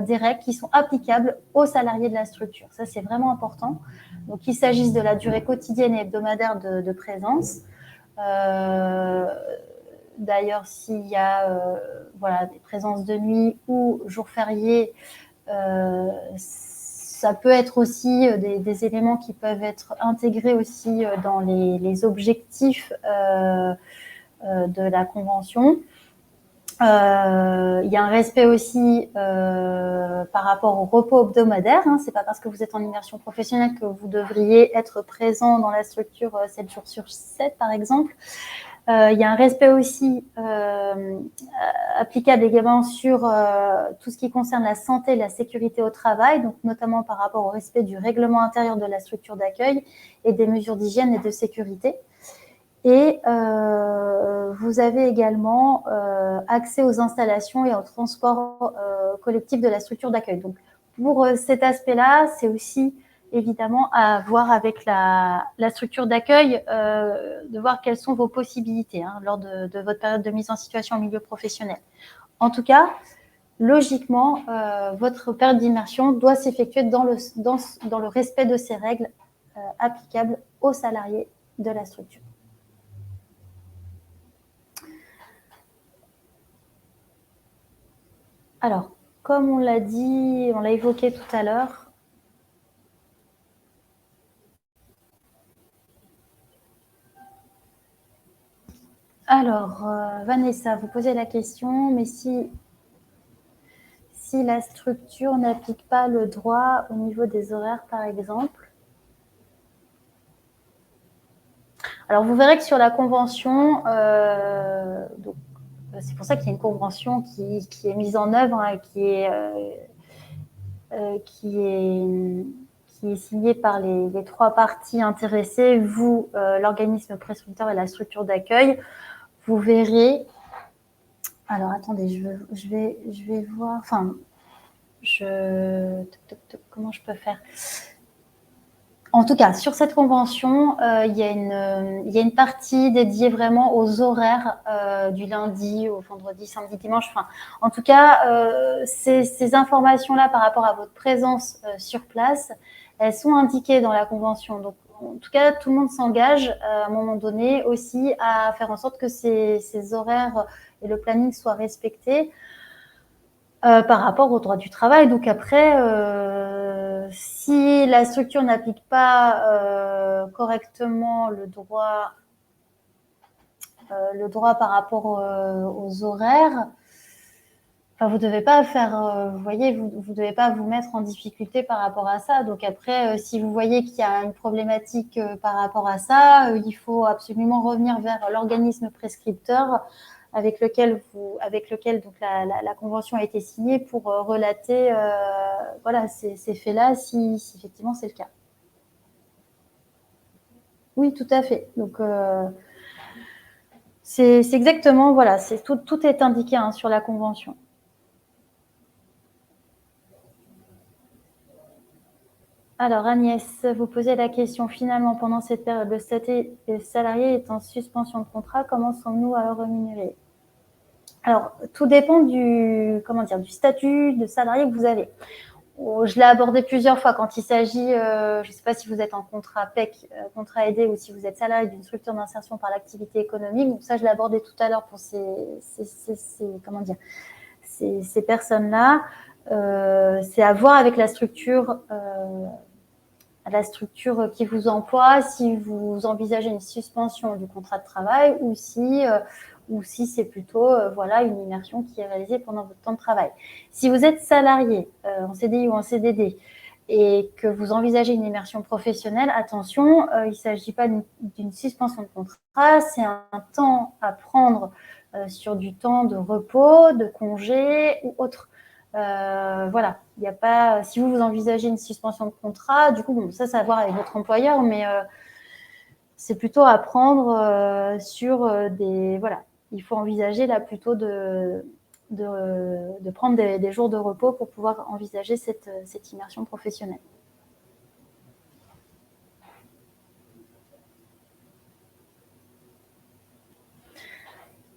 Speaker 1: des règles qui sont applicables aux salariés de la structure. Ça, c'est vraiment important. Donc, qu'il s'agisse de la durée quotidienne et hebdomadaire de présence, d'ailleurs, s'il y a des présences de nuit ou jours fériés, ça peut être aussi des éléments qui peuvent être intégrés aussi dans les objectifs de la convention. Il y a un respect aussi par rapport au repos hebdomadaire. C'est pas parce que vous êtes en immersion professionnelle que vous devriez être présent dans la structure 7 jours sur 7, par exemple. Il y a un respect aussi applicable également sur tout ce qui concerne la santé et la sécurité au travail, donc notamment par rapport au respect du règlement intérieur de la structure d'accueil et des mesures d'hygiène et de sécurité. Et vous avez également accès aux installations et au transport collectif de la structure d'accueil. Donc, pour cet aspect-là, c'est aussi évidemment à voir avec la structure d'accueil, de voir quelles sont vos possibilités lors de votre période de mise en situation en milieu professionnel. En tout cas, logiquement, votre période d'immersion doit s'effectuer dans le respect de ces règles applicables aux salariés de la structure. Alors, comme on l'a dit, on l'a évoqué tout à l'heure, alors, Vanessa, vous posez la question, mais si la structure n'applique pas le droit au niveau des horaires, par exemple? Alors, vous verrez que sur la convention, c'est pour ça qu'il y a une convention qui est mise en œuvre, hein, qui est signée par les 3 parties intéressées, vous, l'organisme prescripteur et la structure d'accueil. Vous verrez. Alors, attendez, je vais voir. Enfin, comment je peux faire? En tout cas, sur cette convention, il y a une partie dédiée vraiment aux horaires du lundi au vendredi, samedi, dimanche. Enfin, en tout cas, ces informations-là par rapport à votre présence sur place, elles sont indiquées dans la convention. Donc, en tout cas, tout le monde s'engage à un moment donné aussi à faire en sorte que ces horaires et le planning soient respectés. Par rapport au droit du travail. Donc après, si la structure n'applique pas correctement le droit par rapport aux horaires, enfin, vous devez pas faire, vous voyez, vous devez pas vous mettre en difficulté par rapport à ça. Donc après, si vous voyez qu'il y a une problématique par rapport à ça, il faut absolument revenir vers l'organisme prescripteur avec lequel donc la convention a été signée pour relater voilà, ces faits-là, si effectivement c'est le cas. Oui, tout à fait. Donc c'est exactement, voilà, tout est indiqué hein, sur la convention. Alors Agnès, vous posez la question, finalement, pendant cette période, le statut salarié est en suspension de contrat, comment sommes-nous alors rémunérés? Alors, tout dépend du statut de salarié que vous avez. Je l'ai abordé plusieurs fois quand il s'agit, je ne sais pas si vous êtes en contrat PEC, contrat aidé, ou si vous êtes salarié d'une structure d'insertion par l'activité économique. Donc ça, je l'ai abordé tout à l'heure pour ces personnes-là. C'est à voir avec la structure qui vous emploie, si vous envisagez une suspension du contrat de travail ou si c'est plutôt voilà, une immersion qui est réalisée pendant votre temps de travail. Si vous êtes salarié en CDI ou en CDD et que vous envisagez une immersion professionnelle, attention, il ne s'agit pas d'une suspension de contrat, c'est un temps à prendre sur du temps de repos, de congé ou autre. Voilà, il n'y a pas. Si vous envisagez une suspension de contrat, du coup, bon, ça à voir avec votre employeur, mais c'est plutôt à prendre sur des. Voilà, il faut envisager là plutôt de prendre des jours de repos pour pouvoir envisager cette immersion professionnelle.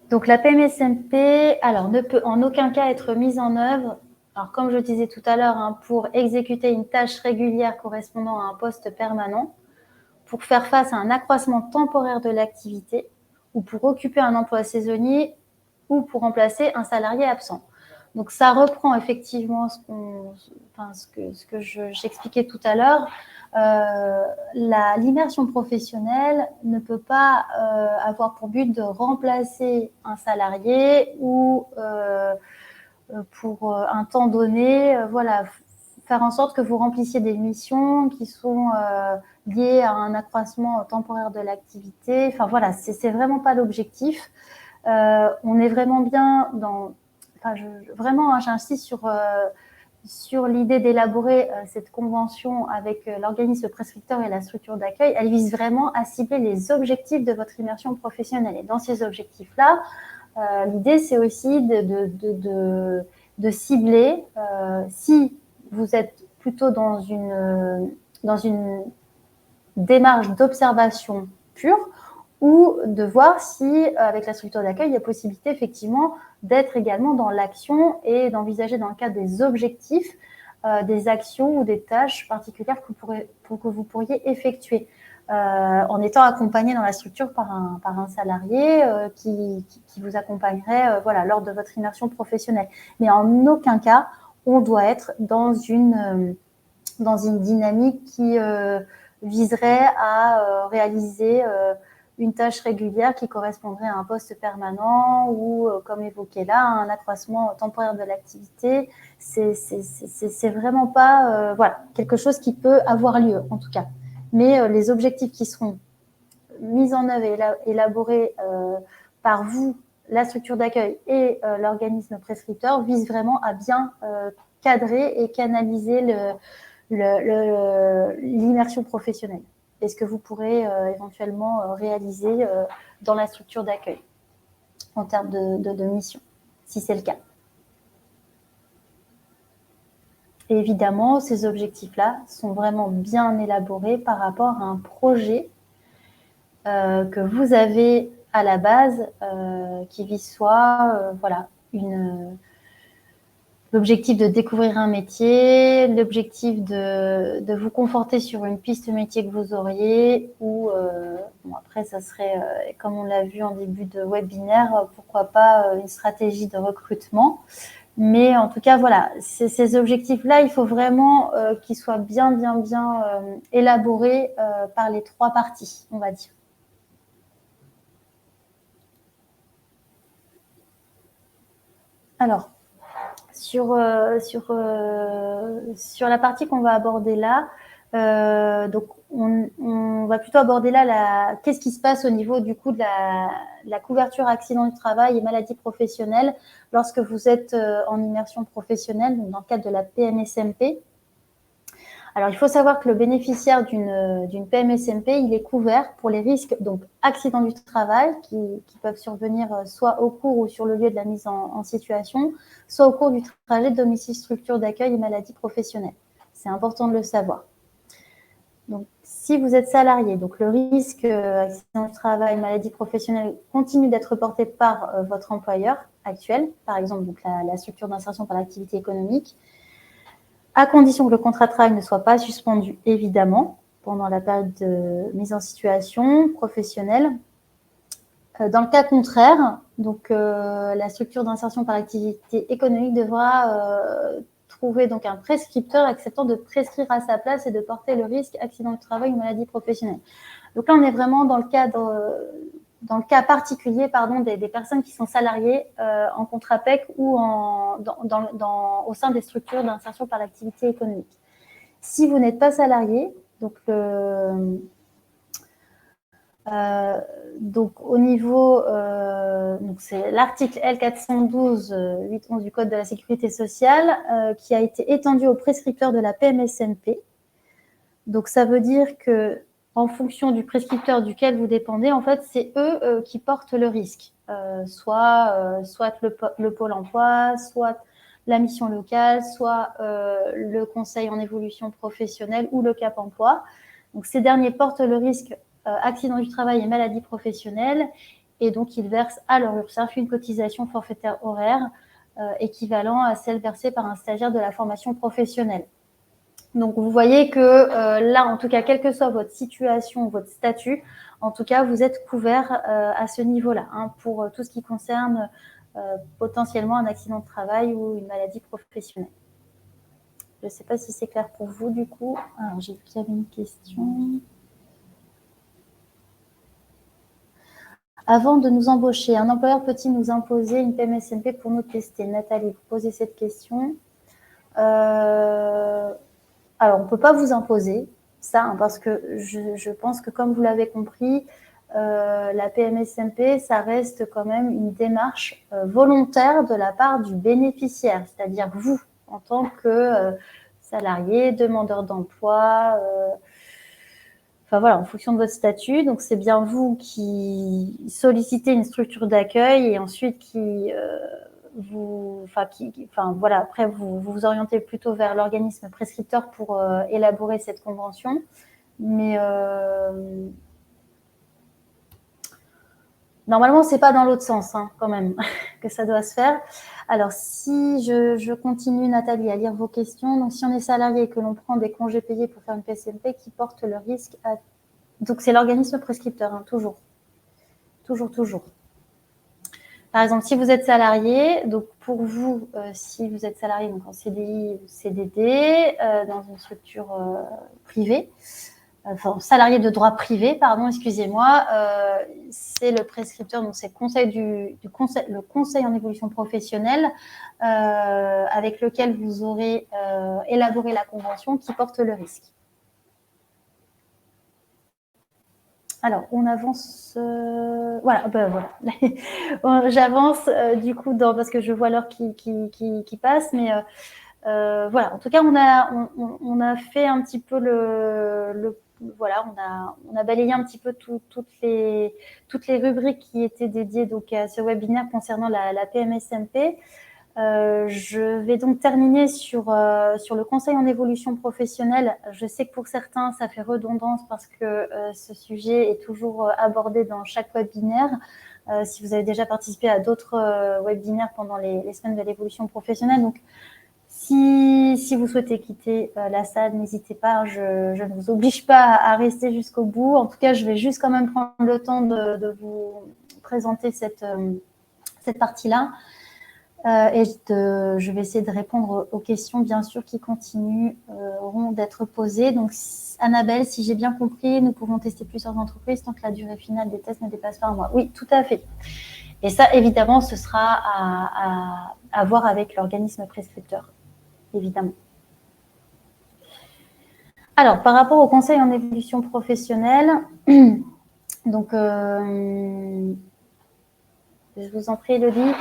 Speaker 1: Donc la PMSMP, alors, ne peut en aucun cas être mise en œuvre. Alors, comme je disais tout à l'heure, hein, pour exécuter une tâche régulière correspondant à un poste permanent, pour faire face à un accroissement temporaire de l'activité, ou pour occuper un emploi saisonnier, ou pour remplacer un salarié absent. Donc, ça reprend effectivement ce que j'expliquais tout à l'heure. L'immersion professionnelle ne peut pas avoir pour but de remplacer un salarié ou pour un temps donné, voilà, faire en sorte que vous remplissiez des missions qui sont liées à un accroissement temporaire de l'activité. Enfin voilà, c'est vraiment pas l'objectif. On est vraiment bien dans. Enfin, vraiment, hein, j'insiste sur l'idée d'élaborer cette convention avec l'organisme prescripteur et la structure d'accueil. Elle vise vraiment à cibler les objectifs de votre immersion professionnelle. Et dans ces objectifs-là, l'idée, c'est aussi de cibler, si vous êtes plutôt dans une démarche d'observation pure, ou de voir si, avec la structure d'accueil, il y a possibilité effectivement d'être également dans l'action et d'envisager dans le cadre des objectifs des actions ou des tâches particulières que vous pourriez effectuer. En étant accompagné dans la structure par un salarié qui vous accompagnerait voilà, lors de votre immersion professionnelle. Mais en aucun cas, on doit être dans une dynamique qui viserait à réaliser une tâche régulière qui correspondrait à un poste permanent ou, comme évoqué là, un accroissement temporaire de l'activité. C'est vraiment pas voilà, quelque chose qui peut avoir lieu, en tout cas. Mais les objectifs qui seront mise en œuvre et élaborée par vous, la structure d'accueil et l'organisme prescripteur, vise vraiment à bien cadrer et canaliser l'immersion professionnelle et ce que vous pourrez éventuellement réaliser dans la structure d'accueil en termes de mission, si c'est le cas. Et évidemment, ces objectifs-là sont vraiment bien élaborés par rapport à un projet que vous avez à la base qui vise soit voilà, l'objectif de découvrir un métier, l'objectif de vous conforter sur une piste métier que vous auriez, ou bon, après ça serait, comme on l'a vu en début de webinaire, pourquoi pas une stratégie de recrutement. Mais en tout cas, voilà, ces objectifs-là, il faut vraiment qu'ils soient bien élaborés par les trois parties, on va dire. Alors, sur la partie qu'on va aborder là, donc on va plutôt aborder là qu'est-ce qui se passe au niveau du coup de la couverture accident du travail et maladie professionnelle lorsque vous êtes en immersion professionnelle, donc dans le cadre de la PMSMP. Alors, il faut savoir que le bénéficiaire d'une PMSMP, il est couvert pour les risques, donc accidents du travail, qui peuvent survenir soit au cours ou sur le lieu de la mise en situation, soit au cours du trajet de domicile structure d'accueil et maladie professionnelle. C'est important de le savoir. Donc, si vous êtes salarié, donc le risque accident du travail, maladie professionnelle continue d'être porté par votre employeur actuel, par exemple donc la structure d'insertion par l'activité économique, à condition que le contrat de travail ne soit pas suspendu, évidemment, pendant la période de mise en situation professionnelle. Dans le cas contraire, donc, la structure d'insertion par activité économique devra trouver donc un prescripteur acceptant de prescrire à sa place et de porter le risque accident du travail ou maladie professionnelle. Donc là, on est vraiment dans le cas particulier des personnes qui sont salariées en contrat PEC ou au sein des structures d'insertion par l'activité économique. Si vous n'êtes pas salarié, donc au niveau, donc c'est l'article L412-811 du Code de la sécurité sociale qui a été étendu aux prescripteurs de la PMSMP. Donc ça veut dire que en fonction du prescripteur duquel vous dépendez, en fait, c'est eux qui portent le risque. Soit le pôle emploi, soit la mission locale, soit le conseil en évolution professionnelle ou le Cap emploi. Donc, ces derniers portent le risque accident du travail et maladie professionnelle, et donc ils versent à leur URSSAF une cotisation forfaitaire horaire équivalent à celle versée par un stagiaire de la formation professionnelle. Donc, vous voyez que là, en tout cas, quelle que soit votre situation, votre statut, en tout cas, vous êtes couvert à ce niveau-là pour tout ce qui concerne potentiellement un accident de travail ou une maladie professionnelle. Je ne sais pas si c'est clair pour vous, du coup. Alors, j'ai vu qu'il y avait une question. Avant de nous embaucher, un employeur peut-il nous imposer une PMSMP pour nous tester? Nathalie, vous posez cette question. Alors, on ne peut pas vous imposer ça, parce que je pense que, comme vous l'avez compris, la PMSMP, ça reste quand même une démarche volontaire de la part du bénéficiaire, c'est-à-dire vous, en tant que salarié, demandeur d'emploi, enfin voilà, en fonction de votre statut. Donc, c'est bien vous qui sollicitez une structure d'accueil et ensuite après vous vous orientez plutôt vers l'organisme prescripteur pour élaborer cette convention. Mais normalement, c'est pas dans l'autre sens quand même que ça doit se faire. Alors, si je continue, Nathalie, à lire vos questions. Donc, si on est salarié et que l'on prend des congés payés pour faire une PMSMP, qui porte le risque Donc, c'est l'organisme prescripteur, toujours. Toujours. Par exemple, si vous êtes salarié, donc pour vous, si vous êtes salarié donc en CDI ou CDD dans une structure privée, salarié de droit privé, pardon, excusez-moi, c'est le prescripteur, donc c'est le conseil en évolution professionnelle avec lequel vous aurez élaboré la convention qui porte le risque. Alors, on avance. Voilà, ben voilà. J'avance du coup parce que je vois l'heure qui passe, mais voilà. En tout cas, on a fait un petit peu voilà, on a balayé un petit peu toutes les rubriques qui étaient dédiées donc à ce webinaire concernant la PMSMP. Je vais donc terminer sur le conseil en évolution professionnelle. Je sais que pour certains, ça fait redondance parce que ce sujet est toujours abordé dans chaque webinaire. Si vous avez déjà participé à d'autres webinaires pendant les semaines de l'évolution professionnelle. Donc, si vous souhaitez quitter la salle, n'hésitez pas. Je ne vous oblige pas à rester jusqu'au bout. En tout cas, je vais juste quand même prendre le temps de vous présenter cette partie-là. Et je vais essayer de répondre aux questions, bien sûr, qui continueront d'être posées. Donc, Annabelle, si j'ai bien compris, nous pouvons tester plusieurs entreprises tant que la durée finale des tests ne dépasse pas un mois. Oui, tout à fait. Et ça, évidemment, ce sera à voir avec l'organisme prescripteur, évidemment. Alors, par rapport au conseil en évolution professionnelle, donc, je vous en prie, Elodie.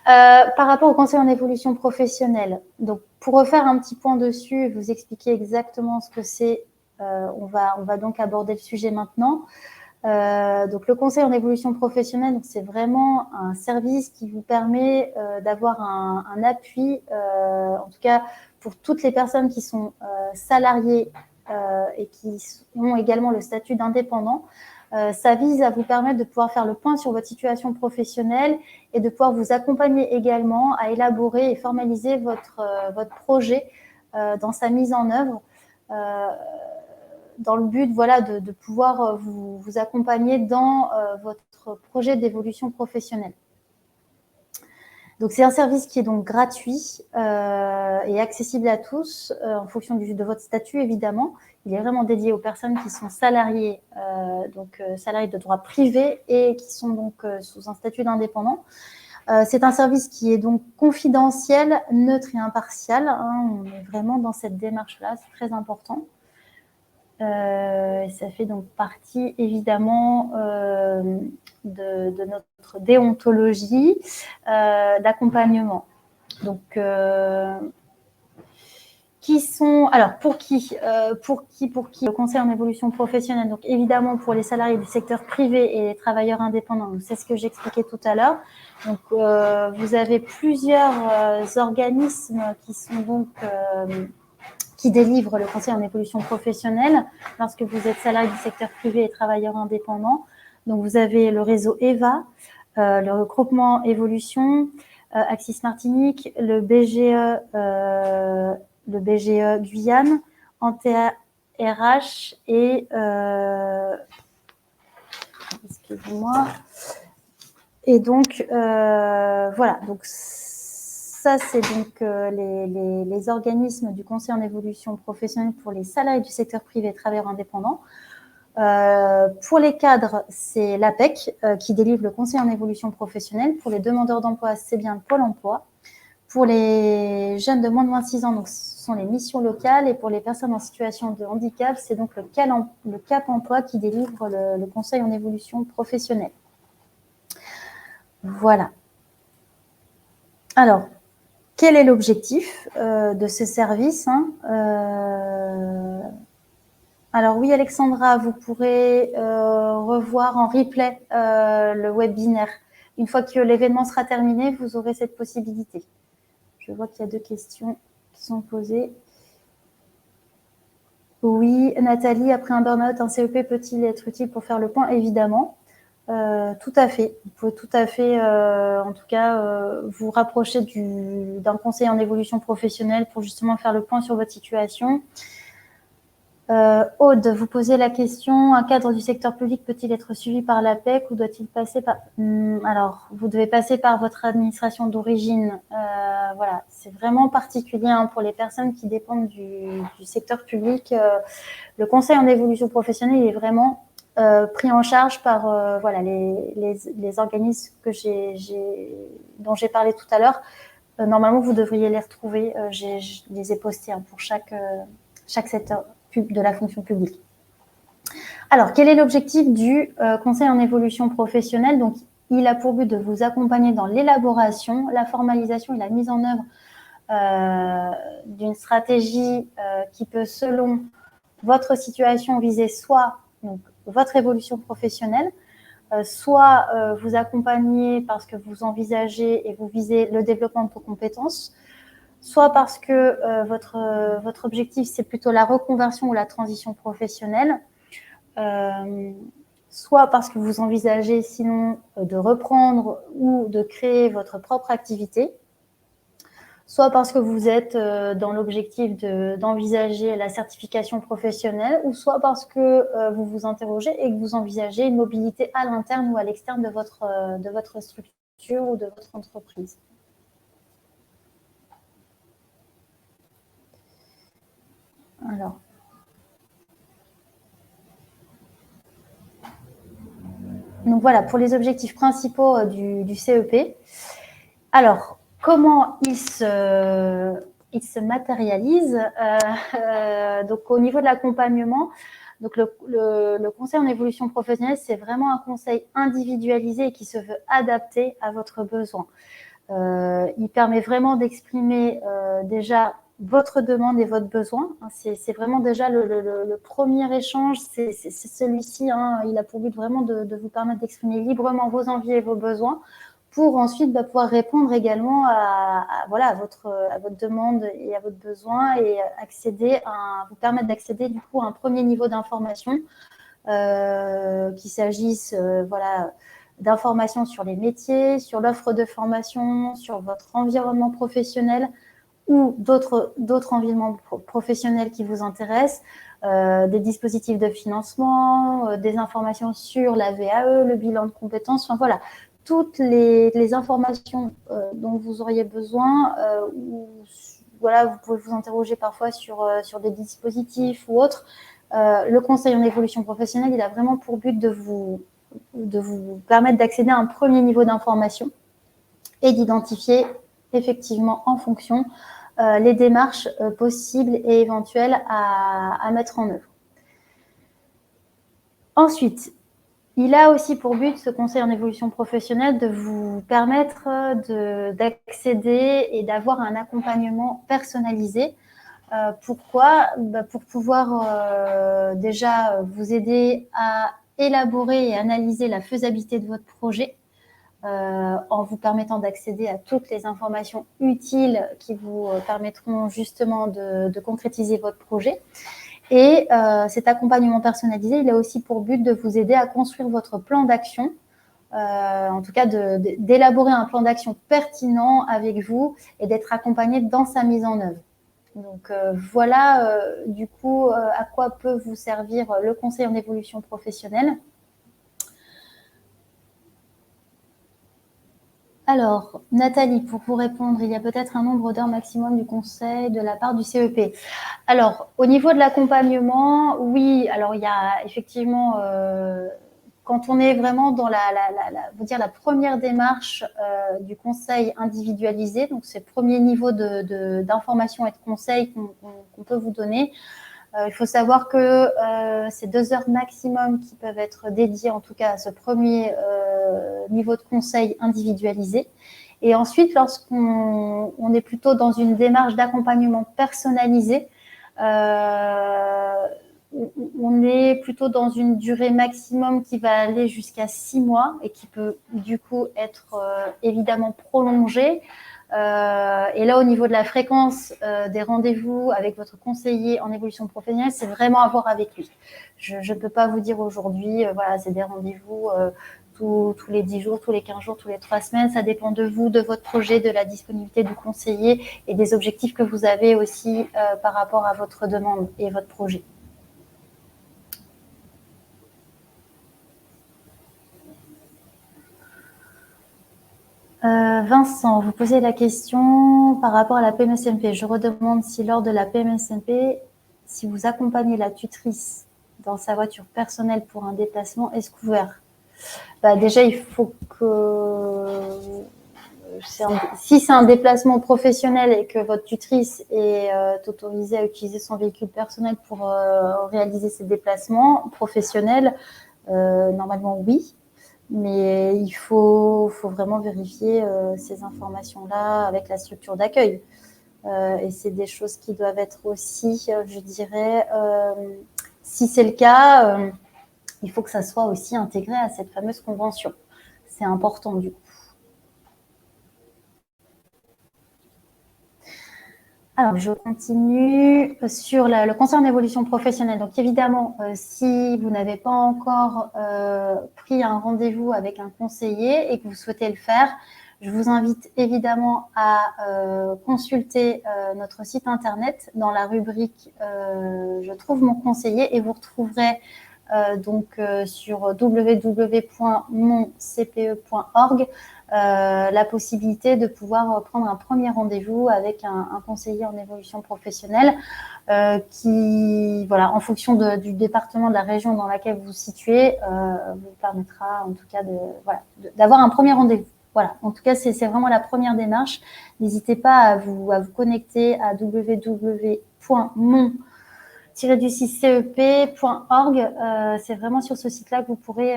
Speaker 1: Par rapport au conseil en évolution professionnelle, donc pour refaire un petit point dessus, vous expliquer exactement ce que c'est, on va donc aborder le sujet maintenant. Donc le conseil en évolution professionnelle, c'est vraiment un service qui vous permet d'avoir un appui, en tout cas pour toutes les personnes qui sont salariées et qui ont également le statut d'indépendant. Ça vise à vous permettre de pouvoir faire le point sur votre situation professionnelle et de pouvoir vous accompagner également à élaborer et formaliser votre projet dans sa mise en œuvre, dans le but voilà, de pouvoir vous accompagner dans votre projet d'évolution professionnelle. Donc, c'est un service qui est donc gratuit et accessible à tous en fonction de votre statut, évidemment. Il est vraiment dédié aux personnes qui sont salariées, salariées de droit privé et qui sont donc sous un statut d'indépendant. C'est un service qui est donc confidentiel, neutre et impartial. Hein, on est vraiment dans cette démarche-là, c'est très important. Ça fait donc partie évidemment de notre déontologie d'accompagnement. Donc, pour qui le conseil en évolution professionnelle? Donc, évidemment, pour les salariés du secteur privé et les travailleurs indépendants. C'est ce que j'expliquais tout à l'heure. Donc, vous avez plusieurs organismes qui sont donc qui délivrent le conseil en évolution professionnelle lorsque vous êtes salarié du secteur privé et travailleur indépendant. Donc, vous avez le réseau EVA, le regroupement Évolution, Axis Martinique, le BGE Guyane, Antea RH et excusez-moi. Et donc, voilà. Donc, ça, c'est donc les organismes du conseil en évolution professionnelle pour les salariés du secteur privé et travailleurs indépendants. Pour les cadres, c'est l'APEC qui délivre le conseil en évolution professionnelle. Pour les demandeurs d'emploi, c'est bien le Pôle emploi. Pour les jeunes de moins de 26 ans, donc, ce sont les missions locales. Et pour les personnes en situation de handicap, c'est donc le CAP emploi qui délivre le conseil en évolution professionnelle. Voilà. Alors, quel est l'objectif de ce service, hein Alors oui, Alexandra, vous pourrez revoir en replay le webinaire. Une fois que l'événement sera terminé, vous aurez cette possibilité. Je vois qu'il y a 2 questions qui sont posées. Oui, Nathalie, après un burn-out, un CEP peut-il être utile pour faire le point? Évidemment. Tout à fait. Vous pouvez tout à fait, en tout cas, vous rapprocher d'un conseiller en évolution professionnelle pour justement faire le point sur votre situation. Aude, vous posez la question, un cadre du secteur public peut-il être suivi par l'APEC ou doit-il passer par... Alors, vous devez passer par votre administration d'origine. Voilà, c'est vraiment particulier hein, pour les personnes qui dépendent du secteur public. Le conseil en évolution professionnelle il est vraiment pris en charge par voilà, les organismes dont j'ai parlé tout à l'heure. Normalement, vous devriez les retrouver. Je les ai postés hein, pour chaque secteur de la fonction publique. Alors, quel est l'objectif du conseil en évolution professionnelle? Donc, il a pour but de vous accompagner dans l'élaboration, la formalisation et la mise en œuvre d'une stratégie qui peut, selon votre situation, viser soit donc, votre évolution professionnelle, soit vous accompagner parce que vous envisagez et vous visez le développement de vos compétences, soit parce que votre objectif, c'est plutôt la reconversion ou la transition professionnelle, soit parce que vous envisagez sinon de reprendre ou de créer votre propre activité, soit parce que vous êtes dans l'objectif d'envisager la certification professionnelle, ou soit parce que vous vous interrogez et que vous envisagez une mobilité à l'interne ou à l'externe de votre structure ou de votre entreprise. Alors, donc voilà, pour les objectifs principaux du CEP. Alors, comment il se matérialise donc au niveau de l'accompagnement, donc le conseil en évolution professionnelle, c'est vraiment un conseil individualisé et qui se veut adapté à votre besoin. Il permet vraiment d'exprimer déjà votre demande et votre besoin. C'est vraiment déjà le premier échange, c'est celui-ci. Il a pour but vraiment de vous permettre d'exprimer librement vos envies et vos besoins pour ensuite pouvoir répondre également à votre demande et à votre besoin et vous permettre d'accéder du coup à un premier niveau d'information, qu'il s'agisse d'informations sur les métiers, sur l'offre de formation, sur votre environnement professionnel ou d'autres environnements professionnels qui vous intéressent, des dispositifs de financement, des informations sur la VAE, le bilan de compétences, enfin voilà, toutes les informations dont vous auriez besoin, voilà, vous pouvez vous interroger parfois sur des dispositifs ou autres. Le conseil en évolution professionnelle, il a vraiment pour but de vous permettre d'accéder à un premier niveau d'information et d'identifier effectivement en fonction les démarches possibles et éventuelles à mettre en œuvre. Ensuite, il a aussi pour but, ce conseil en évolution professionnelle, de vous permettre d'accéder et d'avoir un accompagnement personnalisé. Pourquoi ? Pour pouvoir déjà vous aider à élaborer et analyser la faisabilité de votre projet, en vous permettant d'accéder à toutes les informations utiles qui vous permettront justement de concrétiser votre projet. Et cet accompagnement personnalisé, il a aussi pour but de vous aider à construire votre plan d'action, en tout cas d'élaborer un plan d'action pertinent avec vous et d'être accompagné dans sa mise en œuvre. Donc voilà du coup à quoi peut vous servir le conseil en évolution professionnelle. Alors, Nathalie, pour vous répondre, il y a peut-être un nombre d'heures maximum du conseil de la part du CEP. Alors, au niveau de l'accompagnement, oui, alors il y a effectivement, quand on est vraiment dans la première démarche du conseil individualisé, donc c'est le premier niveau d'information et de conseil qu'on peut vous donner. Il faut savoir que c'est 2 heures maximum qui peuvent être dédiées en tout cas à ce premier niveau de conseil individualisé. Et ensuite, lorsqu'on est plutôt dans une démarche d'accompagnement personnalisé, on est plutôt dans une durée maximum qui va aller jusqu'à 6 mois et qui peut du coup être évidemment prolongée. Et là, au niveau de la fréquence des rendez-vous avec votre conseiller en évolution professionnelle, c'est vraiment à voir avec lui. Je ne peux pas vous dire aujourd'hui, voilà, c'est des rendez-vous tous les 10 jours, tous les 15 jours, tous les 3 semaines. Ça dépend de vous, de votre projet, de la disponibilité du conseiller et des objectifs que vous avez aussi par rapport à votre demande et votre projet. Vincent, vous posez la question par rapport à la PMSMP. Je redemande si lors de la PMSMP, si vous accompagnez la tutrice dans sa voiture personnelle pour un déplacement, est-ce couvert ? Déjà, il faut que si c'est un déplacement professionnel et que votre tutrice est autorisée à utiliser son véhicule personnel pour réaliser ces déplacements professionnels, normalement oui. Mais il faut vraiment vérifier ces informations-là avec la structure d'accueil. Et c'est des choses qui doivent être aussi, je dirais, si c'est le cas, il faut que ça soit aussi intégré à cette fameuse convention. C'est important du coup. Alors, je continue sur le conseil en évolution professionnelle. Donc, évidemment, si vous n'avez pas encore pris un rendez-vous avec un conseiller et que vous souhaitez le faire, je vous invite évidemment à consulter notre site internet dans la rubrique Je trouve mon conseiller et vous retrouverez donc sur www.moncpe.org la possibilité de pouvoir prendre un premier rendez-vous avec un conseiller en évolution professionnelle qui, voilà, en fonction du département, de la région dans laquelle vous vous situez, vous permettra en tout cas d'avoir un premier rendez-vous. Voilà, en tout cas, c'est vraiment la première démarche. N'hésitez pas à vous connecter à www.mon-cep.org. C'est vraiment sur ce site-là que vous pourrez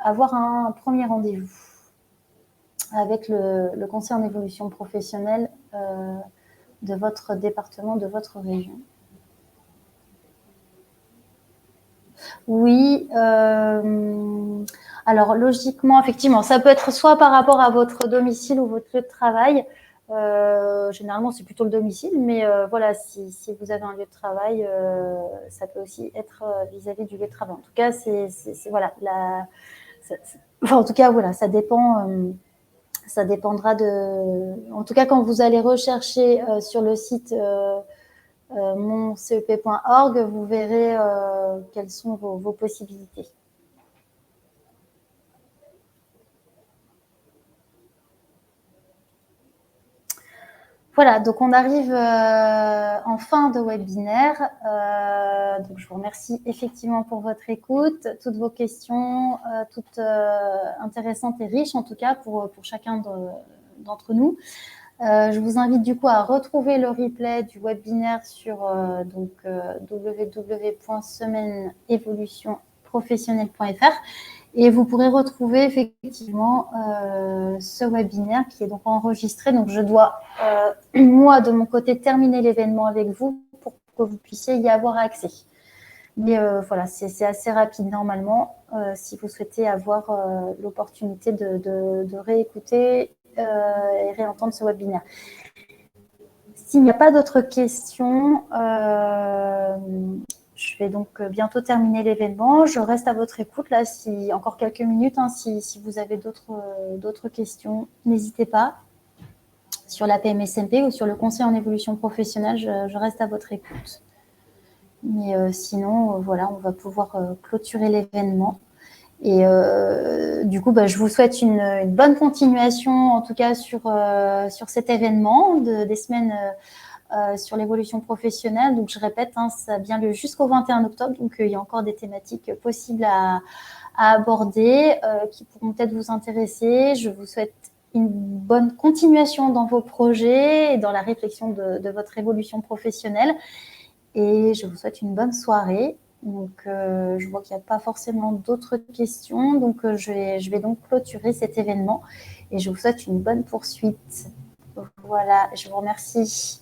Speaker 1: avoir un premier rendez-vous avec le conseil en évolution professionnelle de votre département, de votre région. Oui, alors logiquement, effectivement, ça peut être soit par rapport à votre domicile ou votre lieu de travail. Généralement, c'est plutôt le domicile, mais voilà, si vous avez un lieu de travail, ça peut aussi être vis-à-vis du lieu de travail. En tout cas, voilà, en tout cas, voilà, ça dépend. Ça dépendra de. En tout cas, quand vous allez rechercher sur le site moncep.org, vous verrez quelles sont vos possibilités. Voilà, donc on arrive en fin de webinaire. Donc je vous remercie effectivement pour votre écoute, toutes vos questions, toutes intéressantes et riches en tout cas pour chacun d'entre nous. Je vous invite du coup à retrouver le replay du webinaire sur www.semaine-évolution-professionnelle.fr et vous pourrez retrouver effectivement ce webinaire qui est donc enregistré. Donc je dois, moi de mon côté, terminer l'événement avec vous pour que vous puissiez y avoir accès. Mais voilà, c'est assez rapide normalement si vous souhaitez avoir l'opportunité de réécouter et réentendre ce webinaire. S'il n'y a pas d'autres questions, je vais donc bientôt terminer l'événement. Je reste à votre écoute là, encore quelques minutes. Hein, si vous avez d'autres questions, n'hésitez pas. Sur la PMSMP ou sur le conseil en évolution professionnelle, je reste à votre écoute. Mais sinon, voilà, on va pouvoir clôturer l'événement. Et du coup, je vous souhaite une bonne continuation, en tout cas sur cet événement des semaines sur l'évolution professionnelle. Donc, je répète, hein, ça a bien lieu jusqu'au 21 octobre. Donc, il y a encore des thématiques possibles à aborder qui pourront peut-être vous intéresser. Je vous souhaite une bonne continuation dans vos projets et dans la réflexion de votre évolution professionnelle. Et je vous souhaite une bonne soirée. Donc, je vois qu'il n'y a pas forcément d'autres questions. Donc, je vais donc clôturer cet événement et je vous souhaite une bonne poursuite. Voilà, je vous remercie.